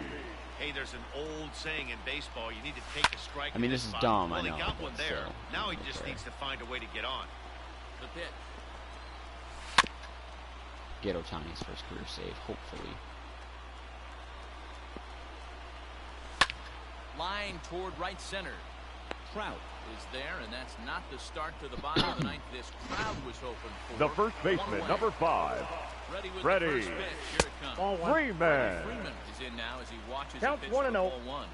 Hey, there's an old saying in baseball, you need to take a strike. I mean, in this is spot. dumb, Well, I know, he got but one there. still, Now he not just fair. needs to find a way to get on. The pitch. Get Otani's first career save, hopefully. Line toward right center. Trout is there, and that's not the start to the bottom of the ninth this crowd was hoping for. The first baseman, One away. number 5, Ready with Freddie. the first pitch. Here it comes. Ball 1. Freeman. Freeman is in now as he watches Counts the pitch 1-0. for ball 1.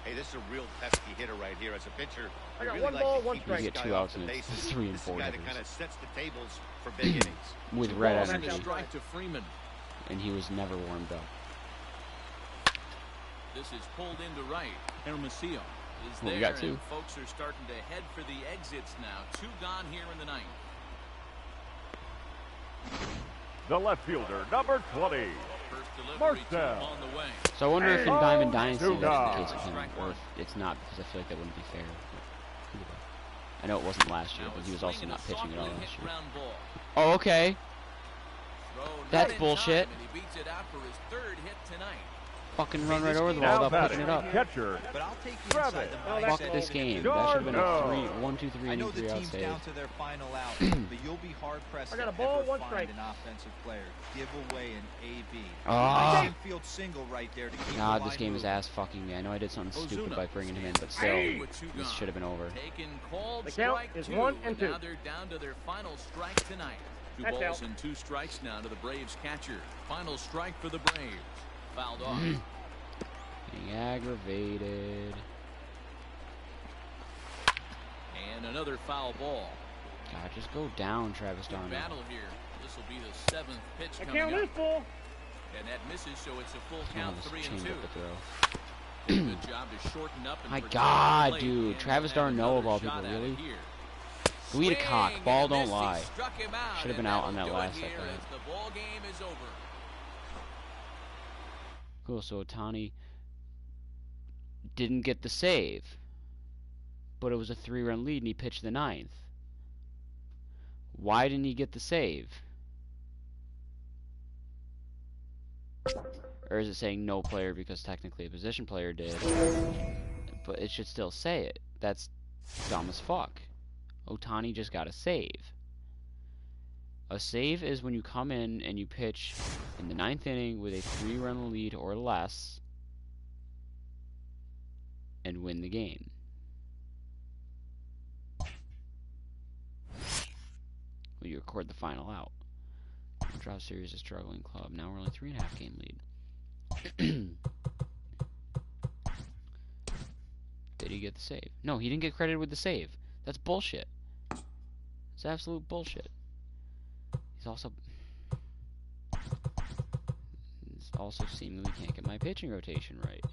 Hey, this is a real pesky hitter right here. As a pitcher, I you got really one like ball, to one keep strike. this You get guy 2 off outs the and it's bases. 3 and This is 4 the guy that hitters. kind of sets the tables for big innings. With Two red balls and a energy, strike to Freeman. and he was never warmed up. This is pulled into right. Hermosillo is Well, there, we got 2. and folks are starting to head for the exits now. 2 gone here in the ninth. The left fielder, number 20. First delivery to Marcel. him on the way. So I wonder if in Diamond Dynasty Two that's the case down. with him, or if it's not, because I feel like that wouldn't be fair. But either way. I know it wasn't last year, Now but a he was swing also and a not pitching at all softly last hit year. ground ball. Oh, okay. Throw not That's in bullshit. time, and he beats it out for his 3rd hit tonight. Fucking run right over the Now wall without batting, picking it up. catcher, But I'll take you Grab inside it. the Oh, mindset. Fuck this game. That should have been a Garno. 1, 2, 3 I inning, know the 3 out team's save. down to their final out, but you'll be hard pressed I got to a ball, ever one find strike. an offensive player give away an AB. Ah. Infield single right there to keep Nah, the this line game is moving. ass fucking me. I know I did something stupid Ozuna by bringing him in, but standing still, with 2 this gone. should have been over. Taken called The count strike is 2, 1 and 2. now they're down to their final strike tonight. 2 That's balls out. and 2 strikes now to the Braves catcher. Final strike for the Braves. Fouled off. Getting aggravated. And another foul ball. God, just go down, Travis Good Darno. battle here. This will be the 7th pitch The coming count up. is full. And that misses, so it's a full Come on, count, this 3 and change 2. up the throw. Good job to shorten up and My protect the God, plate, dude. and Travis he'll have Darno of another all shot people, at it really? here. Go eat a cock. Swing Ball and a don't miss. He lie. struck him out, Should have been and out on that'll that do it last here at bat. as the ball game is over. Cool, so Ohtani didn't get the save, but it was a 3-run lead and he pitched the 9th. Why didn't he get the save? Or is it saying no player because technically a position player did? But it should still say it. That's dumb as fuck. Ohtani just got a save. A save is when you come in and you pitch in the 9th inning with a 3-run lead or less and win the game. Well, you record the final out. Drop series is struggling club. Now we're only 3.5 game lead. Did he get the save? No, he didn't get credited with the save. That's bullshit. It's absolute bullshit. He's also seemingly can't get my pitching rotation right.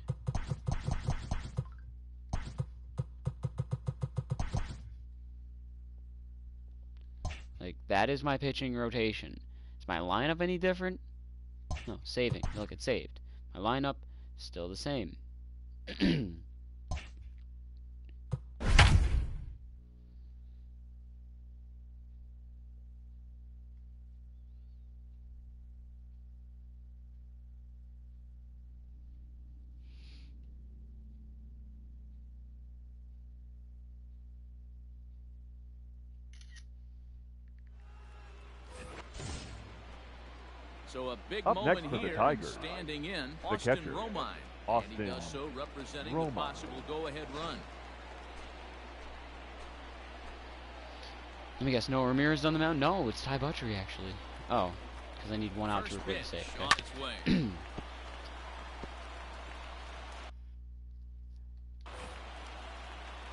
Like, that is my pitching rotation. Is my lineup any different? No, saving. Look, it's saved. My lineup, still the same. So a big Up moment next for the here, Tigers, standing in, the Austin catcher, Romine. Austin And he does so representing Romine. the possible go-ahead run. Let me guess, Noah Ramirez on the mound? No, it's Ty Buttrey, actually. Oh, because I need one out to First record the pitch save. on Okay. its way.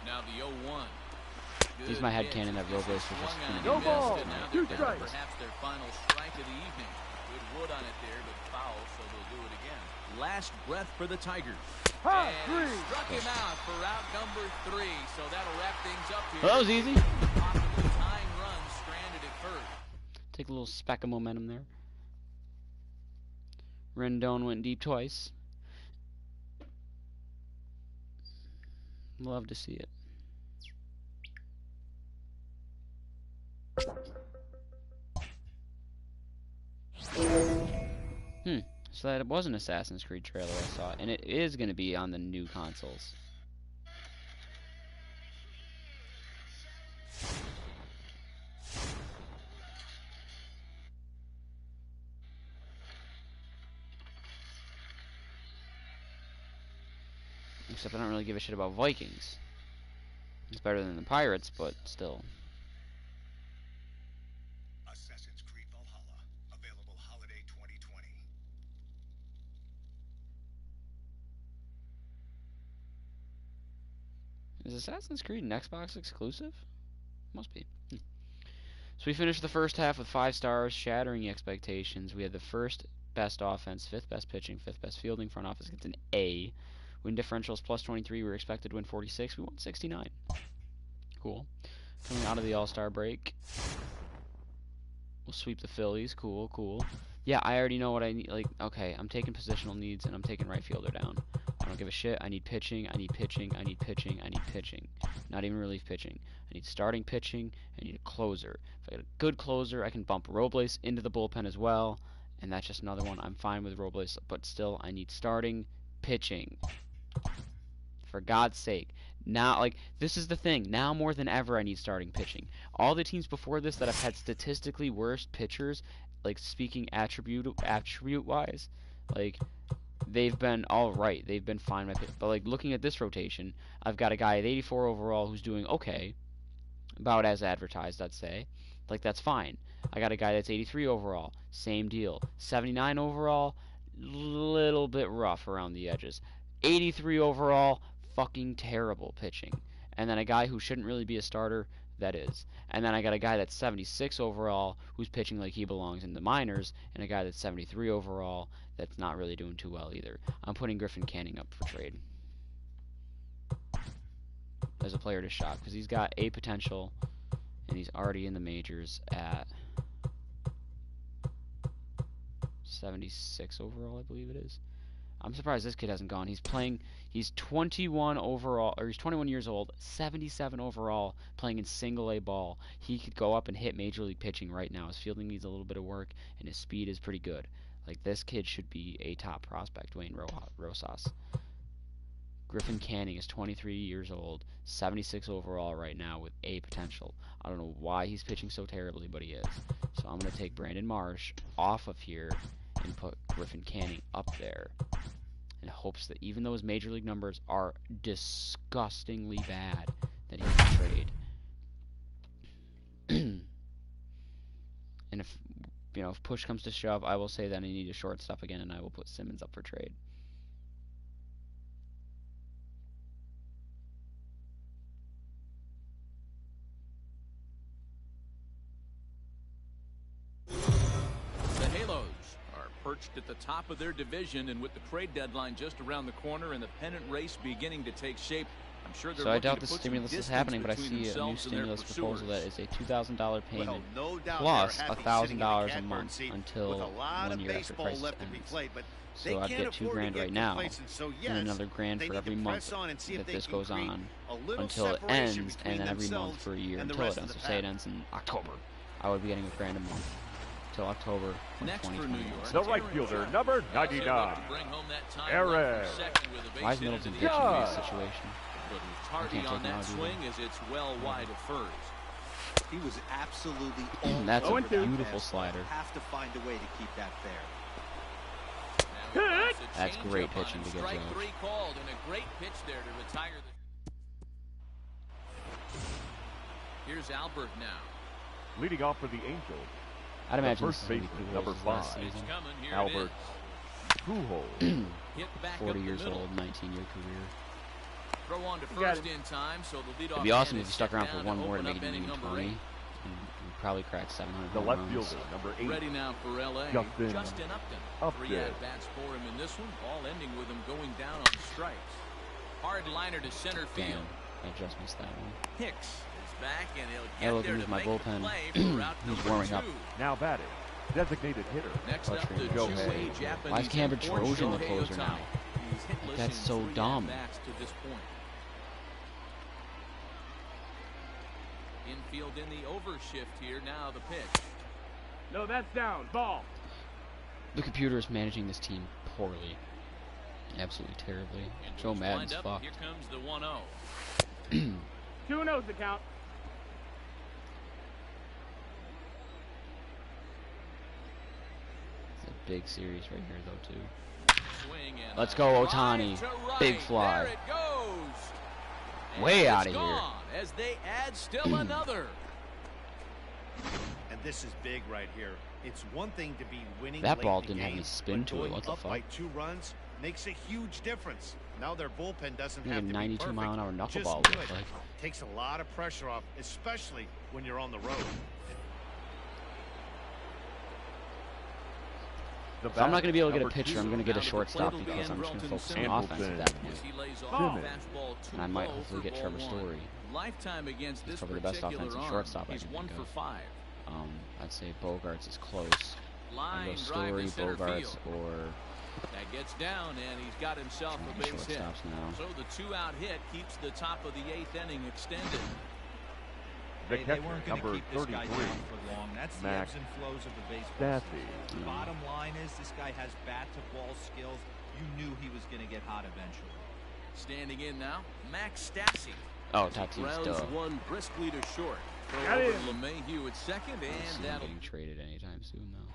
Now the 0-1. Use my head cannon that Robles was just gonna No ball. Two Two strikes. Perhaps their final strike of the evening. Good wood on it there, but foul, so they'll do it again. Last breath for the Tigers. High And three. struck him out for out number 3, so that'll wrap things up here. Well, that was easy. Possibly tying runs stranded at first. Take a little speck of momentum there. Rendon went deep twice. Love to see it. So that it was an Assassin's Creed trailer I saw, and it is going to be on the new consoles. Except I don't really give a shit about Vikings. It's better than the Pirates, but still. Assassin's Creed Valhalla, available holiday 2020. Is Assassin's Creed an Xbox exclusive? Must be. So we finished the first half with 5 stars, shattering expectations. We had the first best offense, 5th best pitching, 5th best fielding. Front office gets an A. Win differentials plus 23. We were expected to win 46. We won 69. Cool. Coming out of the All-Star break, we'll sweep the Phillies. Cool, cool. Yeah, I already know what I need. Like, okay, I'm taking positional needs, and I'm taking right fielder down. I don't give a shit. I need pitching. I need pitching. I need pitching. I need pitching. Not even relief pitching. I need starting pitching. I need a closer. If I get a good closer, I can bump Robles into the bullpen as well. And that's just another one. I'm fine with Robles, but still, I need starting pitching. For God's sake. Now, like, this is the thing. Now more than ever, I need starting pitching. All the teams before this that have had statistically worse pitchers, like, speaking attribute-wise, like, they've been alright. They've been fine. But, like, looking at this rotation, I've got a guy at 84 overall who's doing okay. About as advertised, I'd say. Like, that's fine. I got a guy that's 83 overall. Same deal. 79 overall, little bit rough around the edges. 83 overall, fucking terrible pitching. And then a guy who shouldn't really be a starter, that is. And then I got a guy that's 76 overall, who's pitching like he belongs in the minors, and a guy that's 73 overall, that's not really doing too well either. I'm putting Griffin Canning up for trade as a player to shop, because he's got A potential, and he's already in the majors at 76 overall, I believe it is. I'm surprised this kid hasn't gone. He's 21 overall, or he's 21 years old, 77 overall, playing in single A ball. He could go up and hit major league pitching right now. His fielding needs a little bit of work, and his speed is pretty good. Like, this kid should be a top prospect, Wayne Rosas. Griffin Canning is 23 years old, 76 overall right now with A potential. I don't know why he's pitching so terribly, but he is. So I'm going to take Brandon Marsh off of here and put Griffin Canning up there, in hopes that even though his major league numbers are disgustingly bad, that he can trade. And if push comes to shove, I will say that I need a shortstop again, and I will put Simmons up for trade. Perched at the top of their division, and with the trade deadline just around the corner and the pennant race beginning to take shape, I'm sure they're so I doubt the stimulus is happening, but I see a new stimulus proposal that is a $2,000 payment, well, no doubt plus they're happy $1,000 sitting a in the month catbird seat until with a lot 1 of year after baseball crisis left to be ends. played, but So they I'd can't get $2 afford to grand get right now, complacent, so yes, and another grand they for need every to month press on and see if that they this can goes create on a little until it separation ends, between and then every month themselves for a year and the until it rest of ends. the So say it pack. ends in October. I would be getting $1 grand a month till October Next for New 2021. York, The right fielder, number 99. Aaron. Why is Middleton pitching in this Judge. situation? But who's I tardy can't on take him that out either. swing as it's well wide of first. He was absolutely all That's a over that beautiful fastball. slider. Have to find a way to keep that fair. Now he drops a That's changeup great on pitching him. to get Strike Judge. 3 called, and a great pitch there to retire the. Here's Albert now. Leading off for the Angels, I'd imagine first this is gonna be baseman, number Pujols' last 5. season. It's coming. Here Albert it Pujols. is. Hit back 40 up the years middle. old, 19-year career. Throw on to got first in time, so the leadoff It'd be awesome man if is he stuck set around for down one more to open make up it inning even number 20. 8. And we'd probably crack 700 The home left runs. fielder, number 8. Ready now for L.A. Justin Upton. 3 at-bats for him in this one, all ending with him going down on strikes. Hard liner to center Damn, field. I just missed that one. Hicks is back, and he'll I get look there at to my make bullpen. the play for route He's number warming 2. up. Now batting, designated hitter. Next up, the Go two-way ahead. Japanese Why is Cambridge import Trojan the Shohei closer now? Ohtani. He's hitless That's in so 3 dumb. at-bats to this point. Infield in the overshift here. Now the pitch. No, that's down. Ball. The computer is managing this team poorly. Absolutely terribly. And Joe who's Madden's lined up? fucked. Here comes the 1-0. 2-0's the count. It's a big series right here, though, too. Swing and Let's a go, drive Ohtani. to right. Big fly. There it goes. And Way it's outta here. gone as they add still another. And this is big right here. It's one thing to be winning That late ball in the didn't have game, any spin but to it. going What the up fuck? by 2 runs makes a huge difference. Now their bullpen doesn't Like a have to be 92 perfect. mile an hour Just knuckleball good. looked like. Takes a lot of pressure off, especially when you're on the road. If I'm not going to be able to get a number pitcher, 2. I'm going to get a Down to the shortstop plate will be because I'm just going to Andrelton focus on Simmons. offense at Anderson. that point. As he lays off Simmons. fastball too And I might low hopefully for get Trevor ball 1. Story. Lifetime against this Probably the best particular offensive arm. shortstop I He's can 1 think for of. 5. I'd say Bogarts is close. I'd Line go drive Story, to center Bogarts, field. or That gets down, and he's got himself a trying base hit. shortstops now. So the 2-out hit keeps the top of the 8th inning extended. The They catcher, weren't going to number keep this guy 33. down for long. That's the Max ebbs and flows of the baseball Stassi. season. The bottom line is this guy has bat-to-ball skills. You knew he was going to get hot eventually. Standing in now, Max Stassi. Oh, Tatis, Rounds duh. 1 briskly to short. Throw Got over him. LeMahieu at second, I don't and see him that'll getting traded anytime soon, though.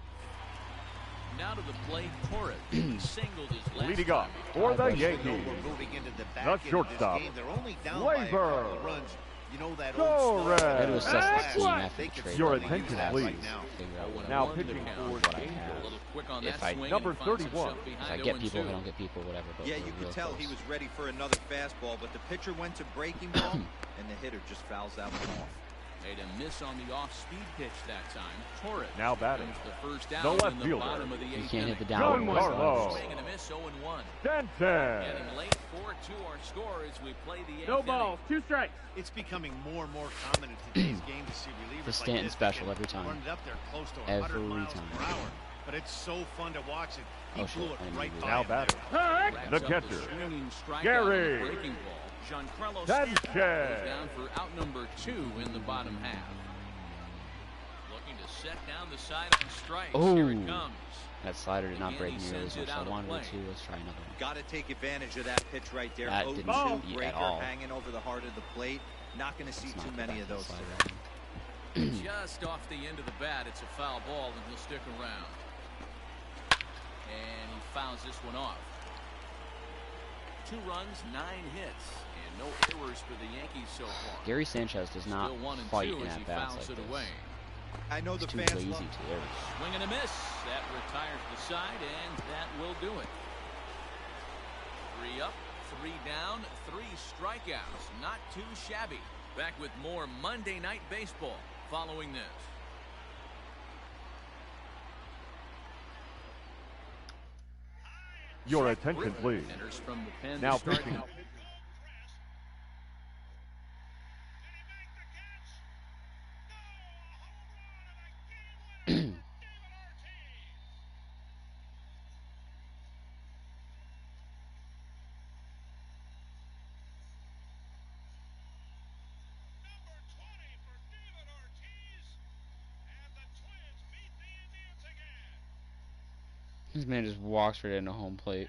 now to the plate. Torres he singled his last Leading time up he for the You know Yankees, we're moving into the back the end of this shortstop, game. They're only down by a Labor. couple of runs. You know that Torres. old Gotta stuff. assess the team They after the could trade. Your certainly use attention, that please. right now. figure out what I Now want to do pitching with for what I Angels. have. A little quick on If that I- swing. Number and he finds 31. himself If behind I get 0-2. people, if I don't get people, whatever. But Yeah, we're you real could tell close. he was ready for another fastball, but the pitcher went to breaking ball, and the hitter just fouls that one off. Made a miss on the off-speed pitch that time. Torres Now batting. wins the first No out left in the fielder. bottom of the You eighth can't hit the inning. downward Giancarlo. Swing and a miss, 0-1. Denton. Getting late, 4-2 our score as we play the eighth No inning. balls, 2 strikes. It's becoming more and more common in today's game to see relievers The like Stanton this special that can every time. run it up there close to Every 100 miles time. per hour. But it's so fun to watch it. He Oh, blew shit. it I didn't right mean by Now him batting. there. All Wraps The up catcher. swinging strikeout Gary. on the breaking ball. Giancarlo Sanchez. Stanton goes down for out number 2 in the bottom half. Looking to set down the side on strikes. Here it Oh. comes. That slider did not Again, break he me early sends as much it as I out of wanted play. it to. Let's try another one. Got to take advantage of that pitch right there. That 0-2 didn't beat breaker at all. hanging over the heart of the plate. Not going to see Let's not too go many back of to the those slider. today. Just off the end of the bat, it's a foul ball, and he'll stick around. And he fouls this one off. 2 runs, 9 hits, and no errors for the Yankees so far. Gary Sanchez does not Still 1 and fight 2 in as he at bats fouls like it this. away. I know He's the too fans lazy love to err. Swing and a miss. That retires the side, and that will do it. 3 up, 3 down, 3 strikeouts. Not too shabby. Back with more Monday Night Baseball following this. Your attention, please. Enters from the pen Now to start pitching. out. This man just walks right into home plate.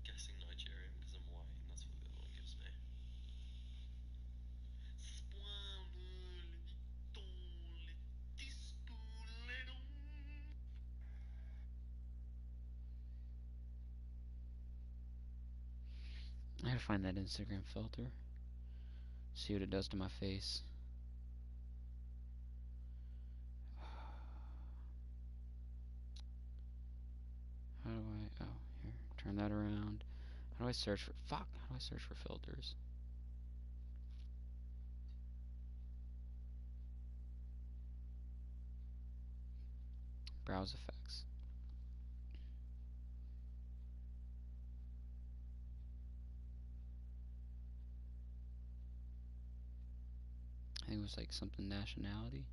Guessing Nigerian because I'm white and that's what the other one gives me. I gotta find that Instagram filter. See what it does to my face. How do I, oh, here, turn that around. How do I search for, fuck, how do I search for filters? Browse effects. I think it was like something nationality.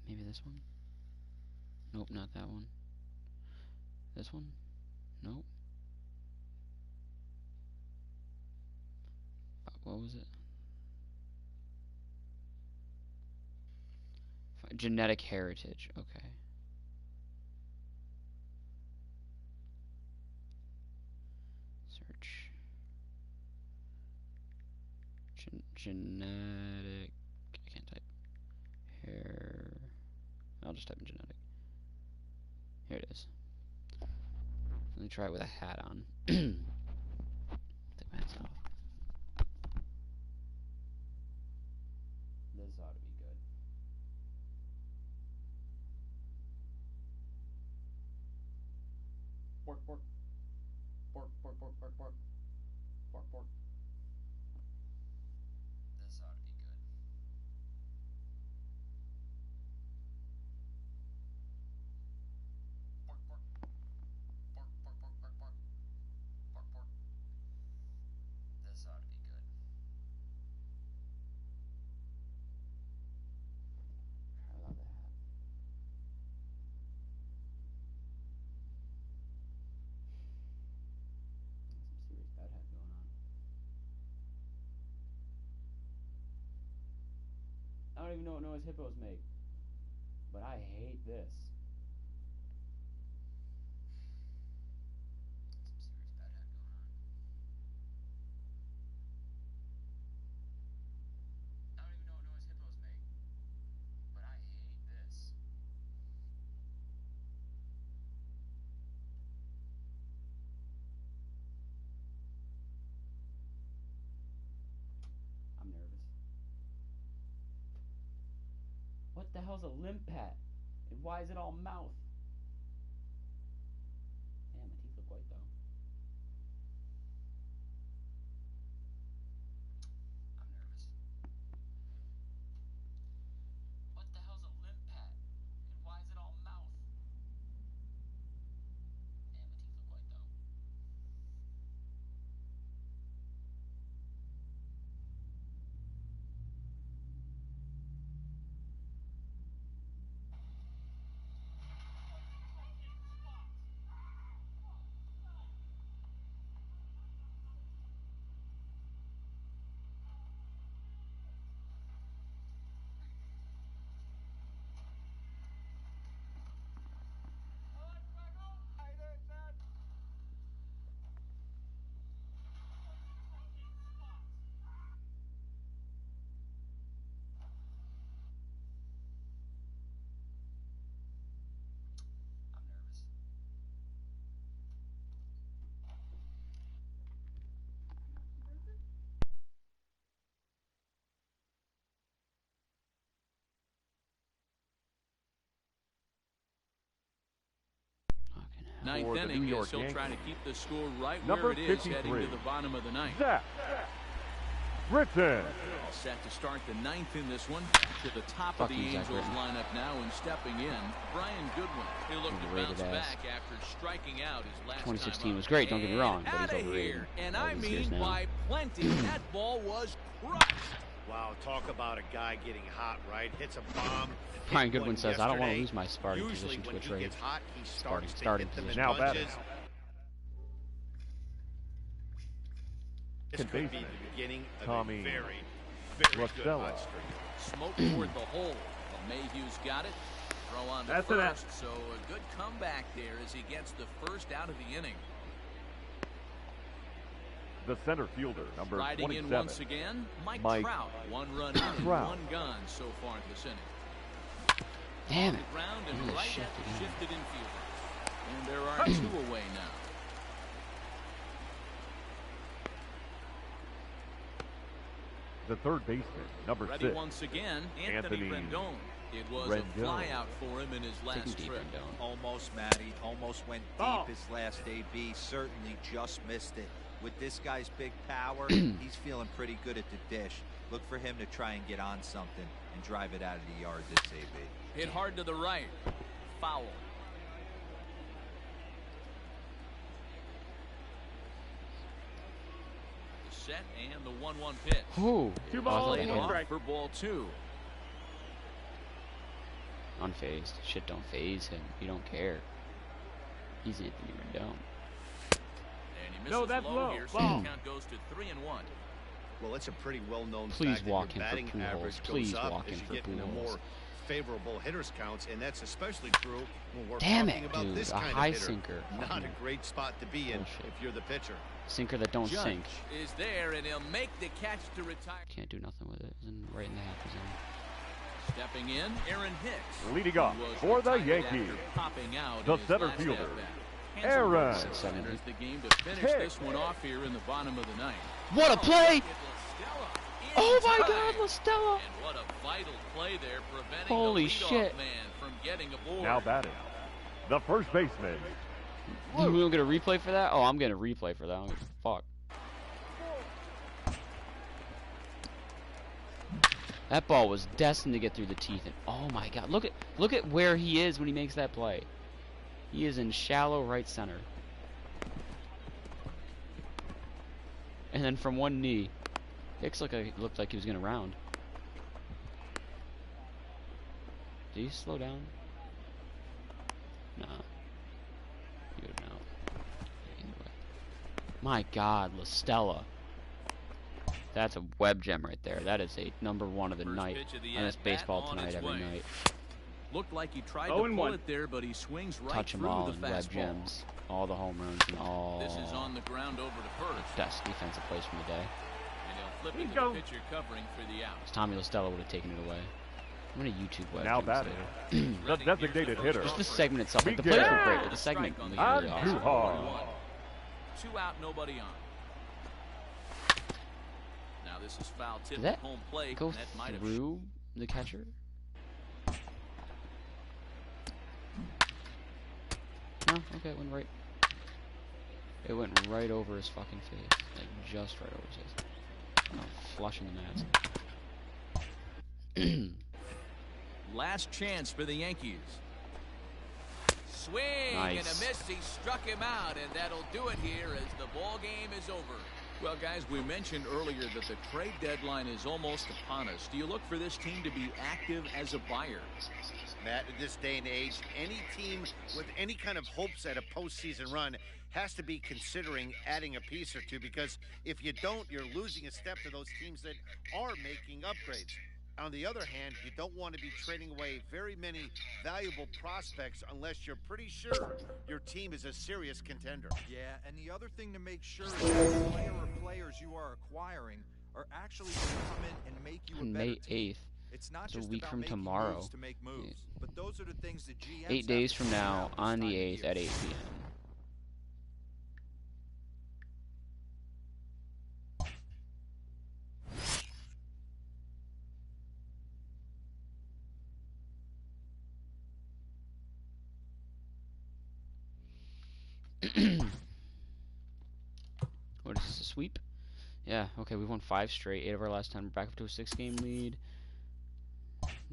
Maybe this one? Nope, not that one. This one? Nope. What was it? Genetic heritage, okay. Search. Genetic. I can't type. Hair. I'll just type in genetic. Here it is. Let me try it with a hat on. Take my hat off. This ought to be good. Pork, pork. Pork, pork, pork, pork, pork. Pork, pork. This ought to be good. Pork, pork. Pork, pork, pork, pork, pork. Pork, pork. This ought to be good. I love that hat. Some serious bad hat going on. I don't even know what noise hippos make. But I hate this. Some serious bad hat going on. What the hell's a limpet? And why is it all mouth? Damn, my teeth look white though. I'm nervous. What the hell's a limpet? And why is it all mouth? Damn, my teeth look white though. I'm nervous. Fucking hell. Ninth For the inning, New York as he'll try to Yankees. keep the score right Number where it is heading 53. to the bottom of the ninth. Zach Britton. All set to start the ninth in this one. To the top Fuck of the you, Zach Angels Britton. lineup now, and stepping in, Brian Goodwin. He'll look to Overrated bounce ass. back after striking out his last 2016 time was up. great, don't get me wrong, but And he's outta overrated. here. And All I these years mean now. by plenty. That ball was crushed. Wow, talk about a guy getting hot, right? Hits a bomb. and hit Brian one Goodwin says, I don't want to yesterday. lose my starting Usually position to when a he trade. gets hot, he starts to Starting hit them in position. Now batting. bunches. This Second could be baseman, the beginning of Tommy a very, very good Lostella. hot streak. Smoke toward the hole. But Mayhew's got it. Throw on the That's an out. first. So a good comeback there as he gets the first out of the inning. The center fielder, number Riding 27. in once again, Mike Mike Trout. One run in and Trout. one gone so far in this inning. Damn On it. the ground and Really right shifted at the in. shifted infielder. And there are two away now. The third baseman, number Ready 6. once again, Anthony Anthony Rendon. It was Rendon. a flyout for him in his Taking last deep trip. and down. Almost, Matty. Almost went Ball. deep his last AB. Certainly just missed it. With this guy's big power, he's feeling pretty good at the dish. Look for him to try and get on something and drive it out of the yard this AB. Hit hard to the right. Foul. The set and the 1-1 pitch. Whew. Two Oh, I thought balls, I Laying hit one him. off strike. for ball two. Unfazed. Shit don't phase him. You don't care. He's Anthony Rendon. And he misses No, that's low low. here, so Ball. the count goes to 3-1. Well, it's a pretty well-known Please fact that walk your in for batting Pujols. average Please goes up walk as in you for get into Pujols. more favorable hitters counts, and that's especially true when we're Damn talking it, about dude. this A kind high of hitter. sinker. Not Fucking a great spot to be in bullshit. if you're the pitcher. Sinker that don't Judge sink. is there, and he'll make the catch to retire. Can't do nothing with it. It's right in the half zone. Stepping in, Aaron Hicks. Leading off He was for the retired Yankees, after popping out the in his center last fielder, at-bat. Aaron Hanson 6'7". enters the game to finish Hicks. this one off here in the bottom of the ninth. What a play! Get LaStella in Oh my time. God, LaStella! And what a vital play there, preventing Holy the leadoff shit. man from getting aboard. Now batting, the first baseman, We don't get a replay for that? Oh, I'm getting a replay for that. I don't give a fuck. That ball was destined to get through the teeth. And oh my God, look at where he is when he makes that play. He is in shallow right center. And then from one knee, Hicks looked like he was gonna round. Did he slow down? Nah. He would have now. Either way. My God, LaStella. That's a web gem right there. That is a #1 of the First night pitch of the on this at-bat baseball on tonight its every way. night. Looked like he tried to 0-1. pull it there, but he swings right Touch them through all the in web fastball. gems. All the home runs and all. This is on the ground over to first. Best defensive plays from the day. And he'll flip Here it you to go. the pitcher covering for the out. Tommy LaStella would have taken it away. I'm gonna YouTube web now gems batting, later. the designated hitter, Just the segment itself. Like, the Miguel players were great, but the segment was Strike really on the awesome. Andujar. 2 out, nobody on. Now this is foul tip Did that at home plate. go and that might have through the catcher? Oh, okay, it went right. It went right over his fucking face. Like, just right over his face. Oh, flushing the mats. Last chance for the Yankees. Swing and a Nice. miss. He struck him out, and that'll do it here as the ball game is over. Well, guys, we mentioned earlier that the trade deadline is almost upon us. Do you look for this team to be active as a buyer? Matt, in this day and age, any team with any kind of hopes at a postseason run has to be considering adding a piece or two, because if you don't, you're losing a step to those teams that are making upgrades. On the other hand, you don't want to be trading away very many valuable prospects unless you're pretty sure your team is a serious contender. Yeah, and the other thing to make sure is that the player or players you are acquiring are actually going to come in and make you a On better May team. 8th. It's not It's a just week about from making tomorrow. moves to make moves, but those are the things that GMs 8 days have to from figure now, out this on the time of 8th year. at 8 p.m. What is this, a sweep? Yeah, okay, we've won 5 straight, 8 of our last 10. We're back up to a 6-game lead.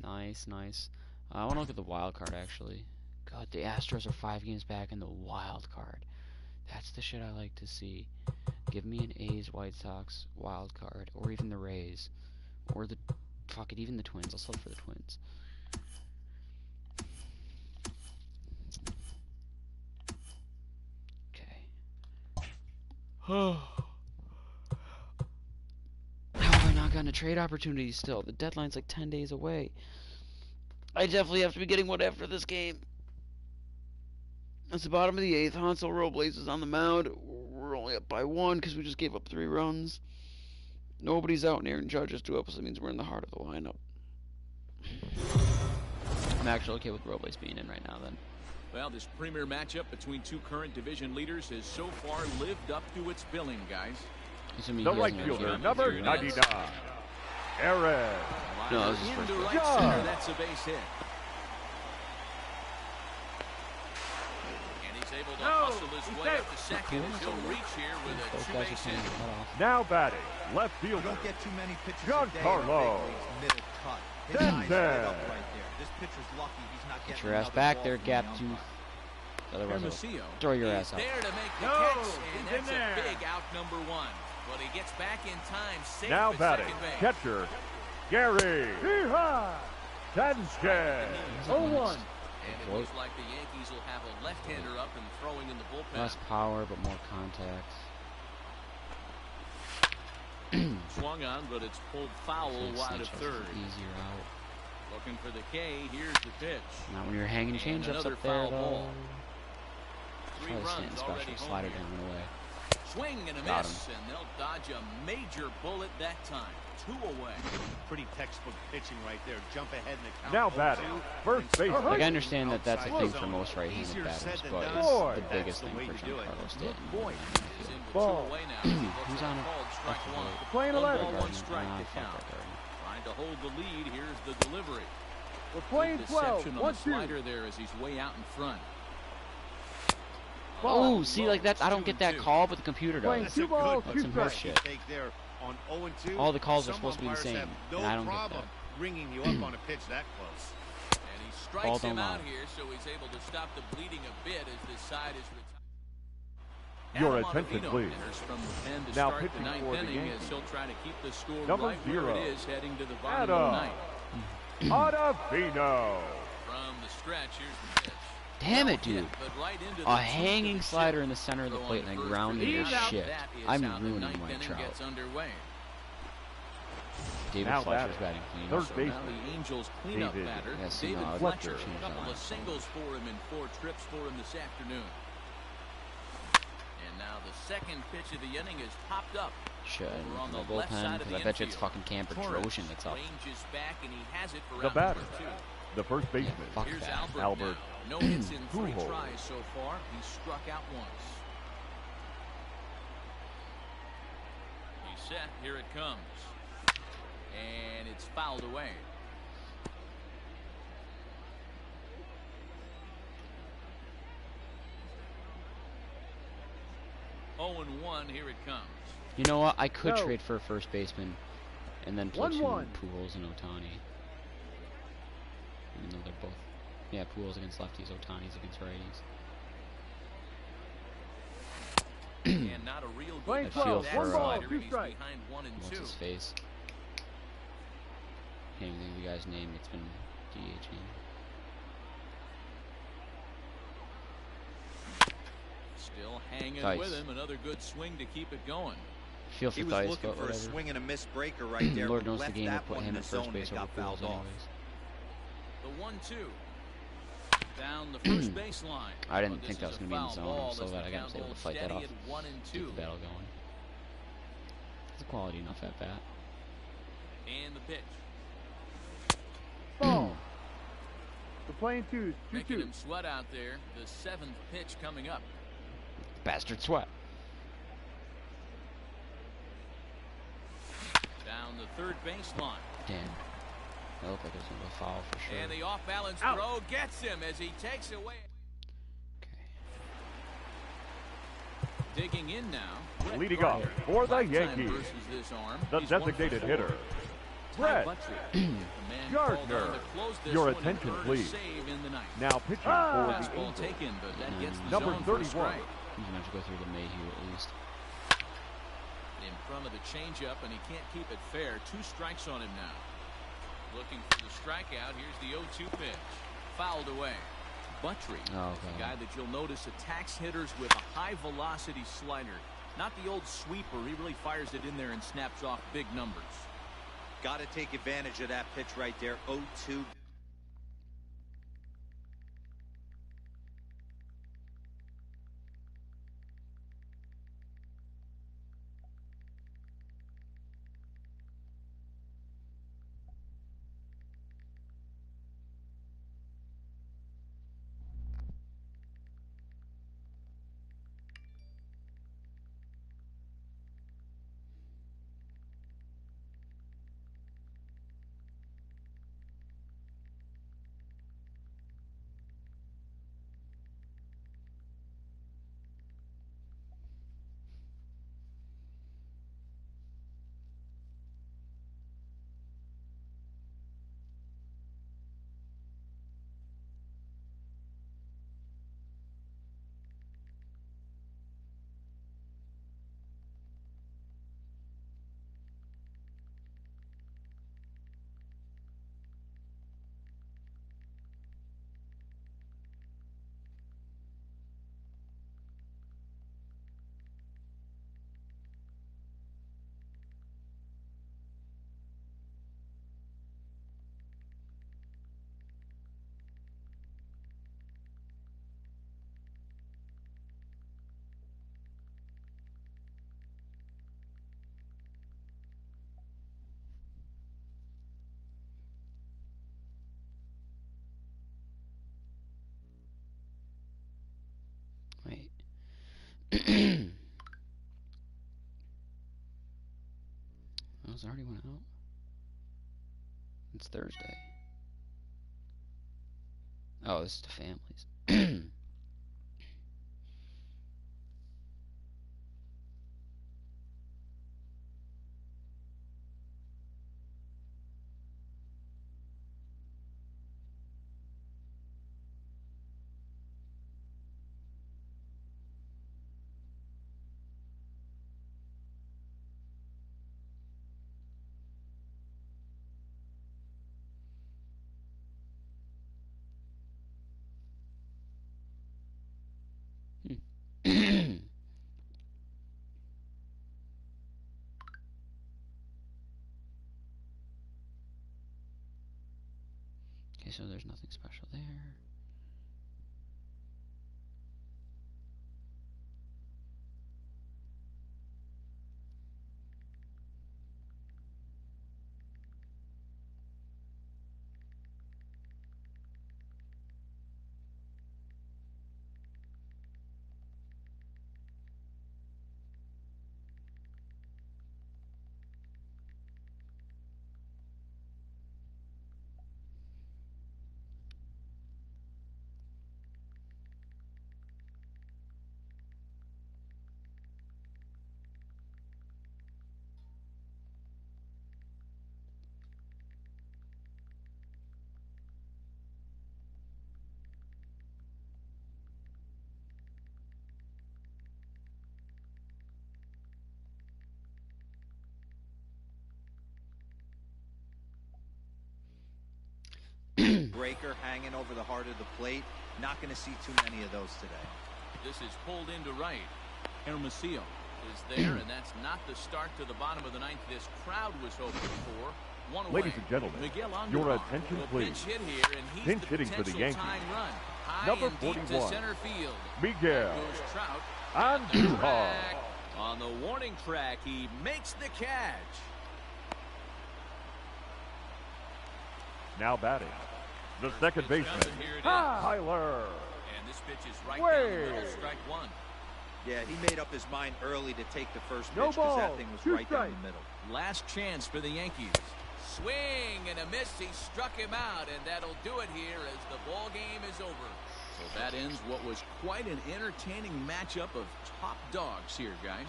Nice, nice. I want to look at the wild card, actually. God, the Astros are 5 games back in the wild card. That's the shit I like to see. Give me an A's, White Sox wild card, or even the Rays, or the fuck it, even the Twins. I'll settle for the Twins. Okay. How have I not gotten a trade opportunity still? The deadline's like 10 days away. I definitely have to be getting one after this game. It's the bottom of the 8th. Hansel Robles is on the mound. We're only up by 1 because we just gave up 3 runs. Nobody's out, and Aaron Judge is 2 up, so that means we're in the heart of the lineup. I'm actually okay with Robles being in right now, then. Well, this premier matchup between two current division leaders has so far lived up to its billing, guys. The right fielder, number 99, Aaron. No, that was his first Into pitch. right center, that's a base hit. And he's able to hustle his way up to second as he'll reach here with a Both guys are two-base playing hit. cut off. Now batting, left You fielder, don't get too many pitches Giancarlo. a day in the big leagues middle cut. His Ten eyes ten. lit up right there. This pitcher's lucky he's not Get getting your ass another back ball there, from the gap umpire. tooth. Otherwise, Hermosillo I'll throw your is ass out. there to make the No, catch, he's and in that's there. a big out number 1. But he gets back in time, safe Now at batting, second base. catcher, Gary Sanchez. 0-1. And it looks like the Yankees will have a left-hander up and throwing in the bullpen. Less power, but more contact. Swung on, but it's pulled foul wide of third. Easier out. Looking for the K. Here's the pitch. Not when you're hanging And change-ups another up there, foul though. ball. 3 Probably stand runs special. already home Slider here. down and away. Swing and a Got miss, him. and they'll dodge a major bullet that time. 2 away. Pretty textbook pitching right there. Jump ahead in the count. Now 0-2. batting, first baseman. Like, I understand that that's a Outside thing the for zone. most right-handed Easier batters, said than but done. it's Boy. the That's biggest the thing way for to do it. Giancarlo Stanton. Boy. He's in with 2 Ball. away now. He looks Who's at on the it? called strike Fuck 1. that. Playing 1 11. ball, 1 strike to fuck count. that Gardner. Trying to hold the lead. Here's the delivery. We're playing Good 12. deception on 1 the 2. slider there as he's way out in front. Oh, see, like that, I don't get that 2-2. call, but the computer Playing does. That's a 2 balls, good 2 some strikes. shit. take there on 0-2. All the calls are Some supposed to be the umpires same, have no and I don't get problem that. ringing you up on a pitch that close. And he Ball strikes don't him out lie. here, so he's able to stop the bleeding a bit as this side is retired. Your Adam attention, Ottavino please. enters from the pen to Now start pitching the 9th for the inning Yankees. as he'll try to keep the score Number right where 0, it is heading to the bottom Adam of the 9th. Ottavino. From the stretch, here's the pitch. Damn it, dude. But right into the A teeth hanging of the slider chip. in the center of the Throw plate on and the I first grounded pitch. his He's out. shit. That is I'm how the ruining 9th my inning trout. gets underway. David Now Fletcher's batting. batting clean. Third So baseman. now the Angels cleanup David. batter, Yes, David no, I'd Fletcher. change A couple that. of singles for him and 4 trips for him this afternoon. And now the second pitch of the inning is popped up. Should. Over on The the left bullpen, side of because the I bet you it's infield. fucking Camper Torres Droshin that's up. ranges back and he has it for The out batter. number 2. The first baseman. Fuck Here's that. Albert. Albert. Now. No hits in 3 Pujols. tries so far. He struck out once. He's set. Here it comes. And it's fouled away. 0-1. Here it comes. You know what? I could No. trade for a first baseman and then play 1-1. Pujols and Ohtani. Even though they're both... Yeah, Pujols against lefties, Ohtani's against righties. And not a real Playing good 12, that one ball, slider, 2 and he's strikes. behind 1 and What's 2. his face? Can't even think of the guy's name. It's been DHing. Still hanging Theis. with him. Another good swing to keep it going. Feel for He was Theis, looking but for a whatever. swing and a miss breaker right there. Lord but knows the left game would that put one him in at the first zone base that over got Pujols fouled off. anyways. The 1-2. Down the first baseline. I didn't But think this that was is going to be in a the foul zone. ball I'm so as glad the I got count able to holds fight that steady off. at 1 and 2. Keep the battle going. It's a quality enough at bat. And the pitch. Ball. We're playing twos. Making 2-2. him sweat out there. The 7th pitch coming up. Bastard sweat. Down the third baseline. Damn. That looked like it was going to be a foul for sure. And the off-balance Out. throw gets him as he takes away. Okay. Digging in now. Brett Leading off Gardner. for the Lifetime Yankees, versus this arm. the He's 1 for designated 4. hitter, Ty Brett Buttrey, the man Gardner. called on to close this Your one and attention, earn a please. save in the ninth. now pitching for Ah. the Fastball Angels, taken, but that gets the number zone for a 31. strike. He's going to have to go through the Mayhew at least. In front of the changeup, and he can't keep it fair. 2 strikes on him now. Looking for the strikeout. Here's the 0-2 pitch. Fouled away. Buttrey Oh, is God. a guy that you'll notice attacks hitters with a high-velocity slider. Not the old sweeper. He really fires it in there and snaps off big numbers. Got to take advantage of that pitch right there. 0-2. Wait. Those already went out. It's Thursday. Oh, this is the families. Okay, so there's nothing special there. breaker hanging over the heart of the plate. Not going to see too many of those today. This is pulled into right. Hermosillo is there, and that's not the start to the bottom of the ninth this crowd was hoping for. One away. Ladies and gentlemen, Miguel your Andujar attention, will please. pinch hit here, and he's Pinch the hitting for the potential Yankees. tying run. High Number and deep to 41, center field. Miguel Goes Trout. Andujar. On the warning track, he makes the catch. Now batting, the second baseman, Tyler. And this pitch is right down the middle, strike one. Yeah, he made up his mind early to take the first No pitch because ball. that thing was 2 right down strikes. the middle. Last chance for the Yankees. Swing and a miss. He struck him out, and that'll do it here as the ball game is over. So that ends what was quite an entertaining matchup of top dogs here, guys.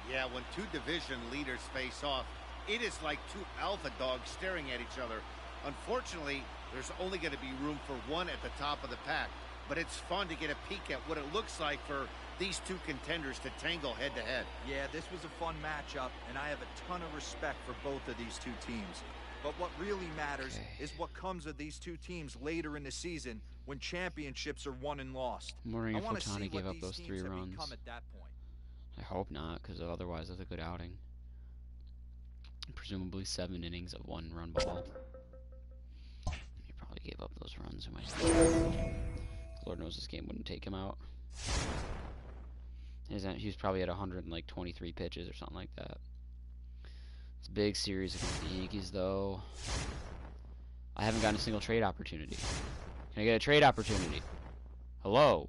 Yeah, when two division leaders face off, it is like two alpha dogs staring at each other. Unfortunately, there's only going to be room for one at the top of the pack. But it's fun to get a peek at what it looks like for these two contenders to tangle head-to-head. Yeah, this was a fun matchup, and I have a ton of respect for both of these two teams. But what really matters is what comes of these two teams later in the season when championships are won and lost. I'm wondering I if want to see Ohtani gave what up these those teams 3 have runs. become at that point. I hope not, because otherwise that's a good outing. Presumably 7 innings of 1-run ball. He probably gave up those runs. Lord knows this game wouldn't take him out. He was probably at 123 pitches or something like that. It's a big series against the Yankees, though. I haven't gotten a single trade opportunity. Can I get a trade opportunity? Hello?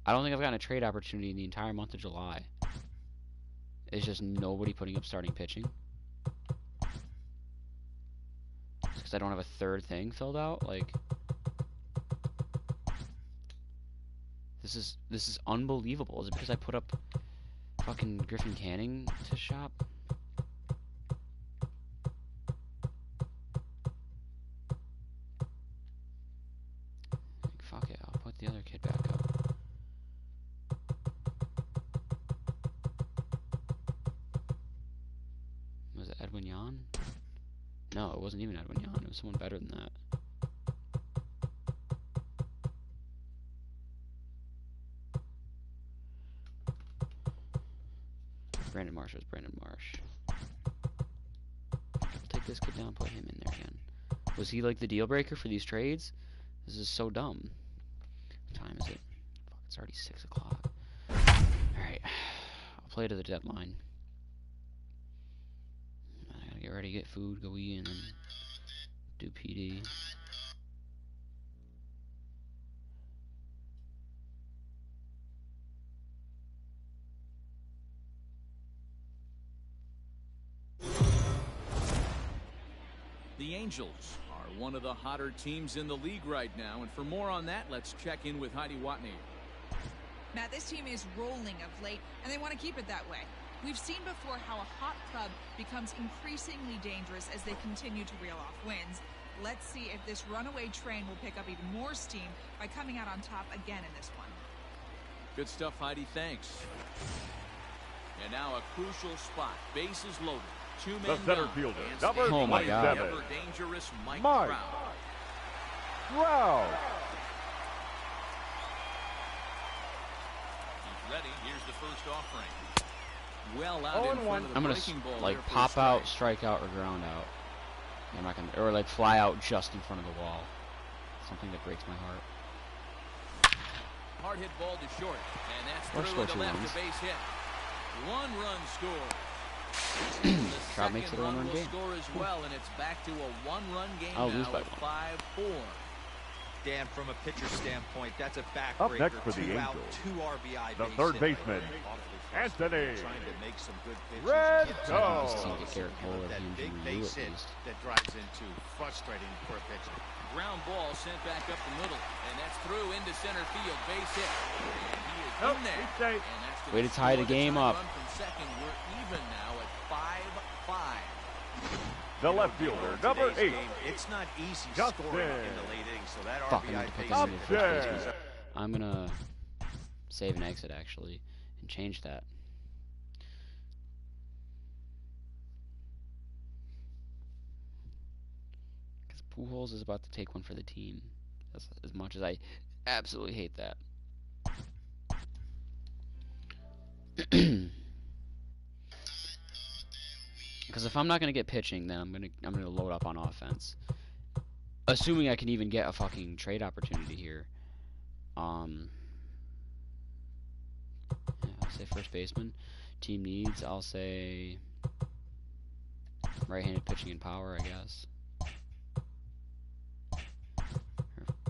I don't think I've gotten a trade opportunity in the entire month of July. It's just nobody putting up starting pitching. Because I don't have a third thing filled out. Like, this is unbelievable. Is it because I put up fucking Griffin Canning to shop? Like, fuck it, I'll put the other kid back up. Was it Edwin Yan? No, it wasn't even Edwin Yan. It was someone better than that. Brandon Marsh was Brandon Marsh. I'll take this kid down, put him in there again. Was he like the deal breaker for these trades? This is so dumb. What time is it? Fuck, it's already 6 o'clock. Alright. I'll play to the deadline. I gotta get ready, get food, go eat, and then do PD. The Angels are one of the hotter teams in the league right now, and for more on that, let's check in with Heidi Watney. Matt, this team is rolling of late, and they want to keep it that way. We've seen before how a hot club becomes increasingly dangerous as they continue to reel off wins. Let's see if this runaway train will pick up even more steam by coming out on top again in this one. Good stuff, Heidi. Thanks. And now a crucial spot. Bases loaded. 2 men The center down. fielder, And number Oh my God. ever dangerous Mike Mike Trout. Trout. He's ready. Here's the first offering. Well out in front of the I'm gonna breaking ball like there for a pop out, strike. strike out, or ground out. I'm not gonna, or like fly out just in front of the wall. Something that breaks my heart. Hard hit ball to short, and that's Or through score to 2 left, runs. a base hit. 1 run score. Trout makes it a 1-run will game. score as well, and it's back to a 1-run game I'll now lose by at 1. 5-4. Dan, from a pitcher standpoint, that's a backbreaker. Up next for the 2 out, Angels, 2 RBI the base third hit. baseman, Anthony Trying to make some good pitches. Red Get Dog. Just need to get Garrett Cole or that him to big review base at hit least. that drives into frustrating for a pitcher. Ground ball sent back up the middle, and that's through into center field. Base hit. And he is Nope, in there. he's safe. And that's gonna Way to tie the score game tying up. run from second. We're even now at 5-5. the left fielder, number Today's 8, game, it's not easy Justin. scoring in the late innings, so that Fuck, I RBI need to put base this Up into hit. first base there. 'cause I'm gonna save and exit actually and change that. Pujols is about to take one for the team. As much as I absolutely hate that. Because if I'm not gonna get pitching, then I'm gonna load up on offense. Assuming I can even get a fucking trade opportunity here. Yeah, I'll say first baseman. Team needs, I'll say right-handed pitching and power, I guess. Or,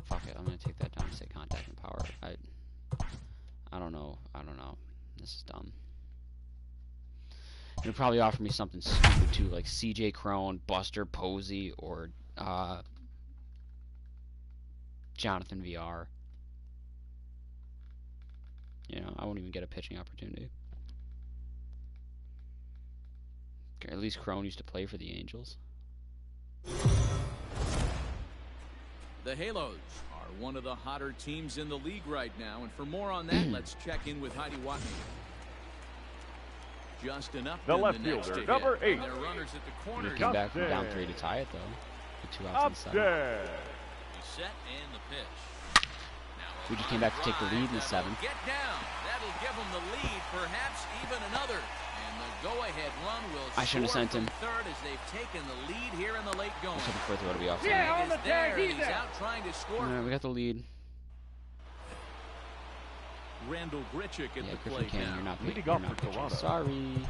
fuck it, I'm gonna take that down and say contact and power. I don't know. This is dumb. They'll probably offer me something stupid too, like CJ Crone, Buster Posey, or Jonathan VR. You know, I won't even get a pitching opportunity. At least Crone used to play for the Angels. The Halos are one of the hotter teams in the league right now, and for more on that, let's check in with Heidi Watney. Justin up The in left the next fielder, to number hit, 8. and their runners at the corner. We came back from down 3 to tie it though. With 2 outs in the 7th. He's set and the pitch. Now We just came back to take the lead in the 7th. Get down. That'll give them the lead, perhaps even another. And the go-ahead run will I shouldn't have sent him. third as they've taken the lead here in the late going. So the fourth row to be offside. Yeah, on the tag, He's he's there. out trying to score. Alright, we got the lead. Randall Grichuk at Yeah, the Griffin plate Cannon, now. you're not Leading pitching. You're off not for pitching. Toronto. Sorry.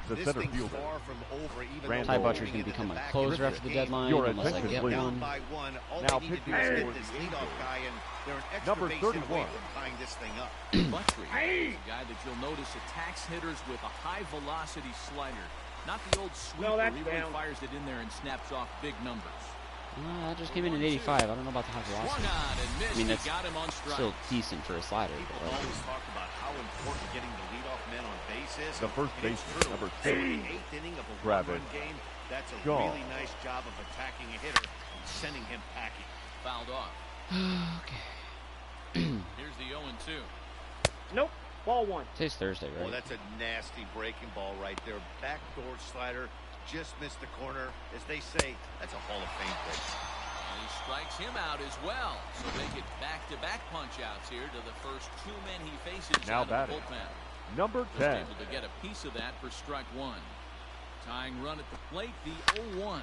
The This center thing's fielder. far from over, even Randall. Ty though Butcher's we're gonna in become the my back closer end of after the game. deadline Your unless I attention, get please. Down one. by one. All Now they need to do pitching is for hit the this leadoff Angels. guy, and they're an extra Number base hit away 31. from tying this thing up. Buttrey, a guy that you'll notice attacks hitters with a high-velocity slider. Not the old sweeper. that's He really down. fires it in there and snaps off big numbers. That just came in at 85. I don't know about the high Swung velocity. on and missed. I mean, that's he got him on strike. Still decent for a slider. People But like, always talk about how important getting the leadoff men on base is. The first And it's baseman, true. number So 6. in the 8th inning of a Grab one-run it. game, that's a Shaw. really nice job of attacking a hitter and sending him packing. Fouled off. okay. Here's the 0-2. Nope. Ball 1. Today's Thursday, Well, right? that's a nasty breaking ball right there. Backdoor slider, just missed the corner. As they say, that's a Hall of Fame pitch. And he strikes him out as well. So they get back-to-back punch-outs here to the first 2 men he faces Now out of the batting. bullpen. Number Just 10. able to get a piece of that for strike 1. Tying run at the plate, the 0-1.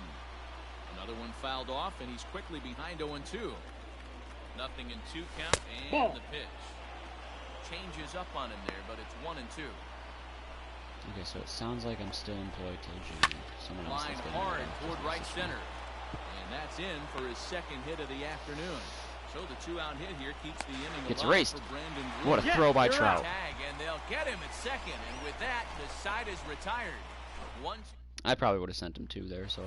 Another one fouled off, and he's quickly behind 0-2. Nothing in 2 count, and Ball. the pitch. Changes up on him there, but it's 1-2. Okay, so it sounds like I'm still employed till June. Someone else Line is getting hard it off toward this right position. center. And that's in for his 2nd hit of the afternoon. So the 2-out hit here keeps the inning Gets alive erased. for Brandon What a Wood. throw by you're Trout. Tag, and they'll get him at 2nd. And with that, the side is retired. 1-2 I probably would have sent him 2 there, so.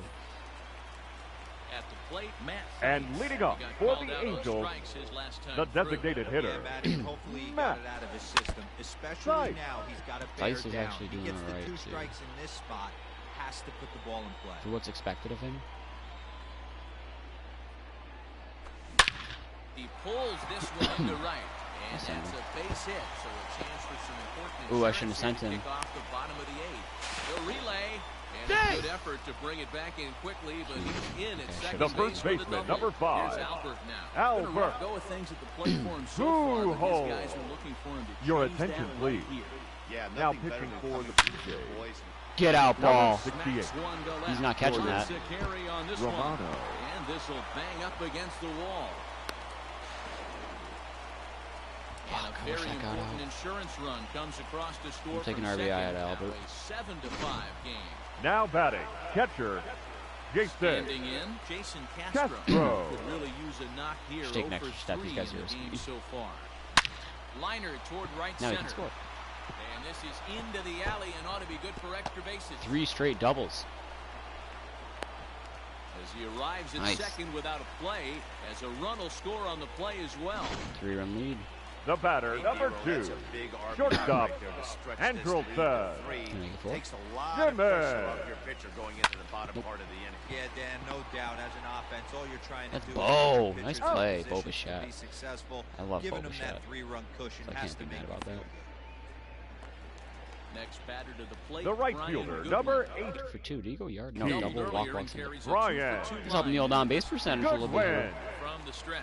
at the plate, Matt. And Theis. leading He off got for called the out on Angels, strikes his last time the through. designated hitter. Yeah, Matty, hopefully he got it out of his system. Especially Tice. now, he's got to bear Tice is down. actually He doing gets the alright, 2 too. strikes in this spot. Has to put the ball in play. For what's expected of him. He pulls this one into right. And I'll send that's him. a base hit, so a chance for some important Ooh, I insurance shouldn't have sent here to him. kick off the bottom of the 8th. The relay, and a good effort to bring it back in quickly, but he's in at second The base first for the baseman, double. number 5. Here's Albert now. Been a rough Albert. go of things at the plate for him so far, but Hoo-ho. these guys are looking for him to Your change attention, that please. right here. Yeah, Now nothing better pitching than for coming the through here, PJ. boys. Get out, ball. 68. Smacks one to left. He's not catching For that. the carry on this Romano. one. And this will bang up against the wall. And Fuck, a I wish very that got important out. insurance run comes across the score. I'm taking from RBI second. at Albert. Now a 7-5 game. Now batting, catcher, Jason Standing in, Jason Castro. Castro. Could really use a knock here. Just take an 0 for extra step. 3 These guys in are the game risky. so far. Liner toward right Now he center. can score. And this is into the alley and ought to be good for extra bases. 3 straight doubles. As he arrives at Nice. second without a play, as a run will score on the play as well. 3-run lead. The batter, number That's 2. a big RBI Shortstop, right there to stretch and this lead to Colton. 3. Can I make it 4? Takes a lot Jimmy. of pressure off your pitcher going into the bottom part of the inning. Yeah, Dan, no doubt. As an offense, all you're trying to That's do Bo. is put Nice pitchers in play. position Boba to shot. be successful. I love Giving Boba him shot. that 3-run cushion So I has can't to be make mad him about feel that. good. Next batter to the plate. The right Brian fielder, Goodwin. number 8. 2 for 2. Did he go yard? No, Doubled double Earlier walk and walks. carries a Brian. 2 for 2 Let's help him the old line. on base percentage a little bit here. From the stretch.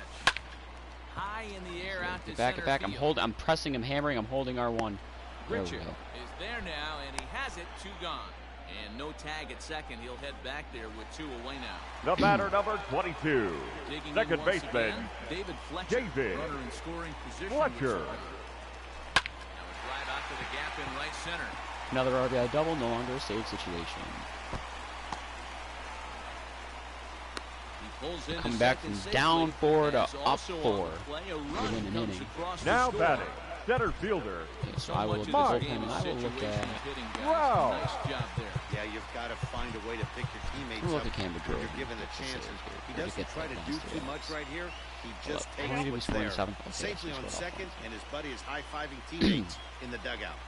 High in the air out to Get back, center get back. field. I'm pressing, I'm hammering, I'm holding R1. There we Richard go. is there now, and he has it. 2 gone. And no tag at second. He'll head back there with 2 away now. The batter, number 22. Digging Second in once baseman, again, David Fletcher. David Runner in scoring position. Fletcher. Now a drive out to the gap in right center. Another RBI double, no longer a save situation. He pulls in Come back from down 4 to up 4. Within an inning. Now batting, center fielder. Okay, so I will look at the bullpen and I will look at. Wow. Nice job there. Yeah, you've got to find a way to pick your teammates We'll look up at Cambridge when Road. you're given the That's the chances. save here. He We'll doesn't get try that to do downstairs. too much right here. He just How takes many did we what's score in there. the 7th? Okay, Safely that's on what I second, thought. and his buddy is high-fiving teammates in the dugout.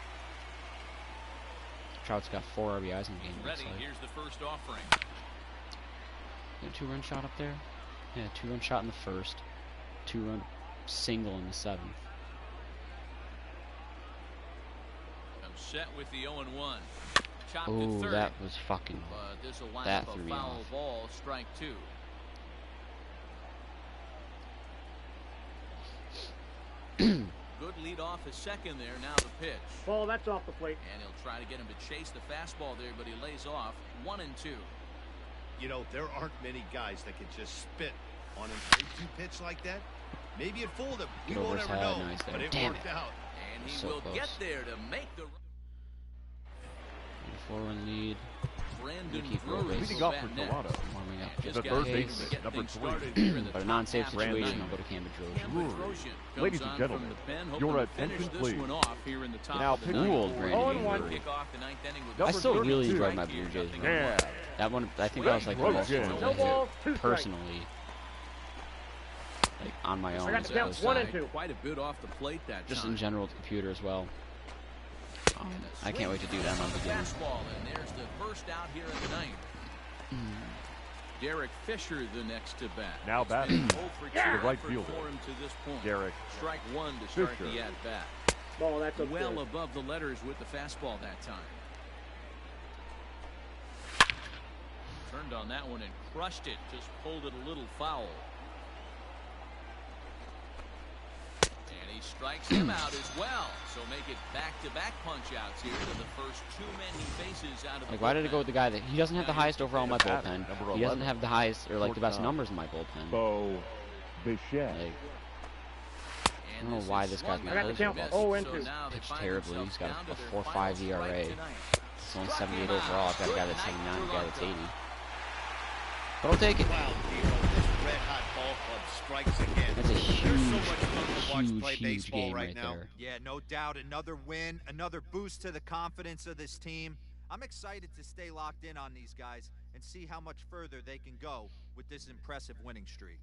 Trout's got 4 RBIs in the game. Ready, Looks like. here's the first offering. A 2-run shot up there? Yeah, 2-run shot in the first. 2-run single in the 7th. Comes set with the 0-1. Chopped Oh, to third. that was fucking. But this will line that up threw a me foul off. ball, strike 2. Good lead off his second there. Now the pitch. Ball, that's off the plate. And he'll try to get him to chase the fastball there, but he lays off. 1-2. You know, there aren't many guys that can just spit on an 3-2 pitch like that. Maybe it fooled him. We Get over won't his ever head. know, Nice there. but it Damn worked it. out. And he So will close. get there to make the 4-run lead. Brandon Keep Drury Leading will off bat for next. Toronto. Warming up. Just The got third paid to baseman, get number things 3. started here in the But a top non-save half of the situation, ninth. I'll go to Cambridge Road. Cameron Drury. Drosian comes Ladies and on gentlemen, from the pen, your hoping to attention, finish this please. one off here in the top Now of the pitching ninth. Cool, Brandon. Oh, and 1. Kick off the ninth inning with I Number still really 32. enjoyed my Blue Jays run. Yeah. That one, I think that was like the most Rosen. fun No I balls, had 2 strikes. personally. Like on my own. I got as the count. opposed 1 to, and 2. Quite a bit off the plate that just time. in general with the computer as well. I can't wait to do that on the beginning. Fastball, and there's the first out here in the ninth. Derek Fisher the next to bat. Now It's been batting, an 0 for 2 the right effort fielder, for him to this point. Derek Strike 1 to start Fisher. the at bat. Ball, that's up Well there. above the letters with the fastball that time. Turned on that one and crushed it. Just pulled it a little foul. And he strikes him out as well. So make it back-to-back punch-outs here to the first 2 men he faces out of the Like, why did it go with the guy that he doesn't have the highest overall in my Batting, bullpen? number He doesn't 11. have the highest or like the best Shortstop. numbers in my bullpen. Bo Bichette. Like, And I don't know why this guy's swung not and eligible. missed. 0 and So 2. now they Pitched find terribly. themselves He's got down to a their 4.5 final strike ERA. tonight. It's only Struck 78 him overall. I've got a guy Good that's night 79, a guy that's for 80. Toronto. But I'll take it. Wow, Hero, this red-hot ball club strikes again. That's a There's so huge, much fun to watch huge, play huge baseball game right right now. there. Yeah, no doubt. Another win, another boost to the confidence of this team. I'm excited to stay locked in on these guys and see how much further they can go with this impressive winning streak.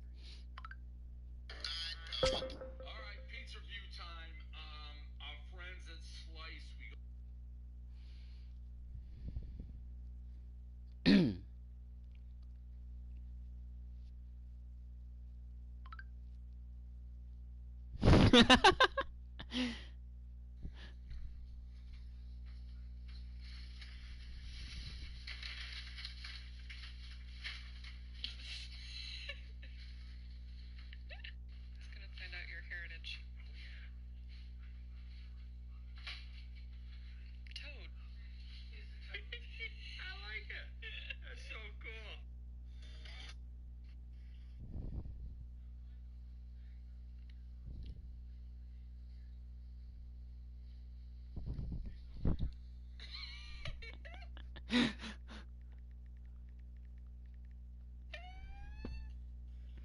All right, pizza review time. Our friends at Slice, we go. It's gonna find out your heritage. Toad. I like it. That's so cool.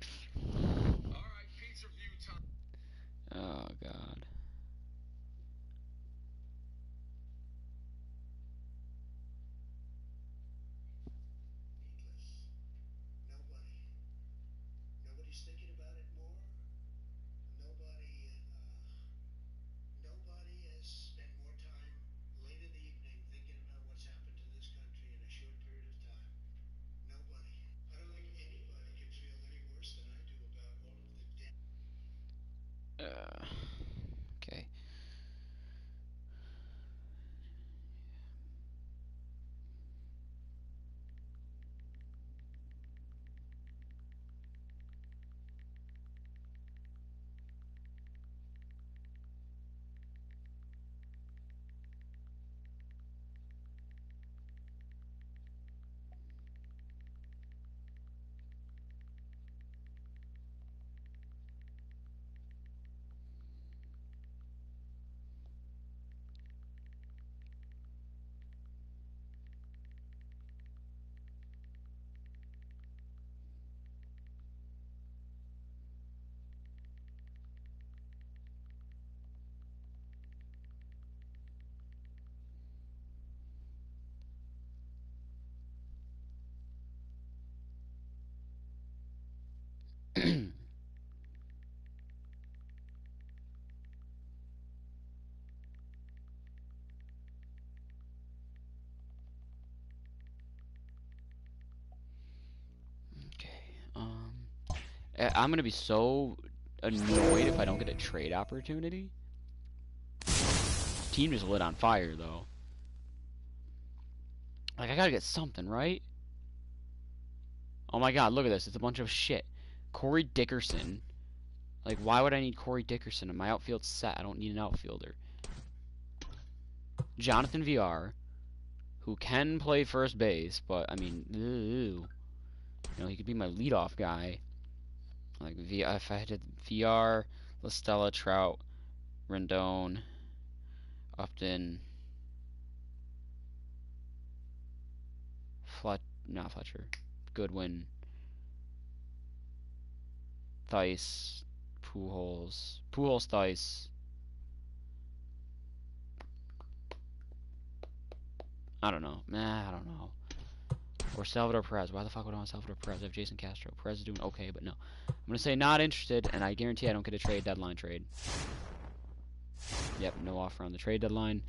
All right, pizza review time. Oh God. Nobody's thinking about it more. Nobody has spent more time late in the evening thinking about what's happened to this country in a short period of time. Nobody. I don't think anybody can feel any worse than I do about all of the death. Okay. I'm gonna be so annoyed if I don't get a trade opportunity. Team just lit on fire though. Like, I gotta get something, right? Oh my god, look at this. It's a bunch of shit. Corey Dickerson. Like, why would I need Corey Dickerson? My outfield's set. I don't need an outfielder. Jonathan VR, who can play first base, but, I mean, ew. You know, he could be my leadoff guy. Like, if I had VR, La Stella, Trout, Rendon, Upton, not Fletcher, Goodwin, Theis, Pujols, Theis. I don't know. I don't know. Or Salvador Perez. Why the fuck would I want Salvador Perez? I have Jason Castro. Perez is doing okay, but no. I'm gonna say not interested, and I guarantee I don't get a trade deadline trade. Yep, no offer on the trade deadline.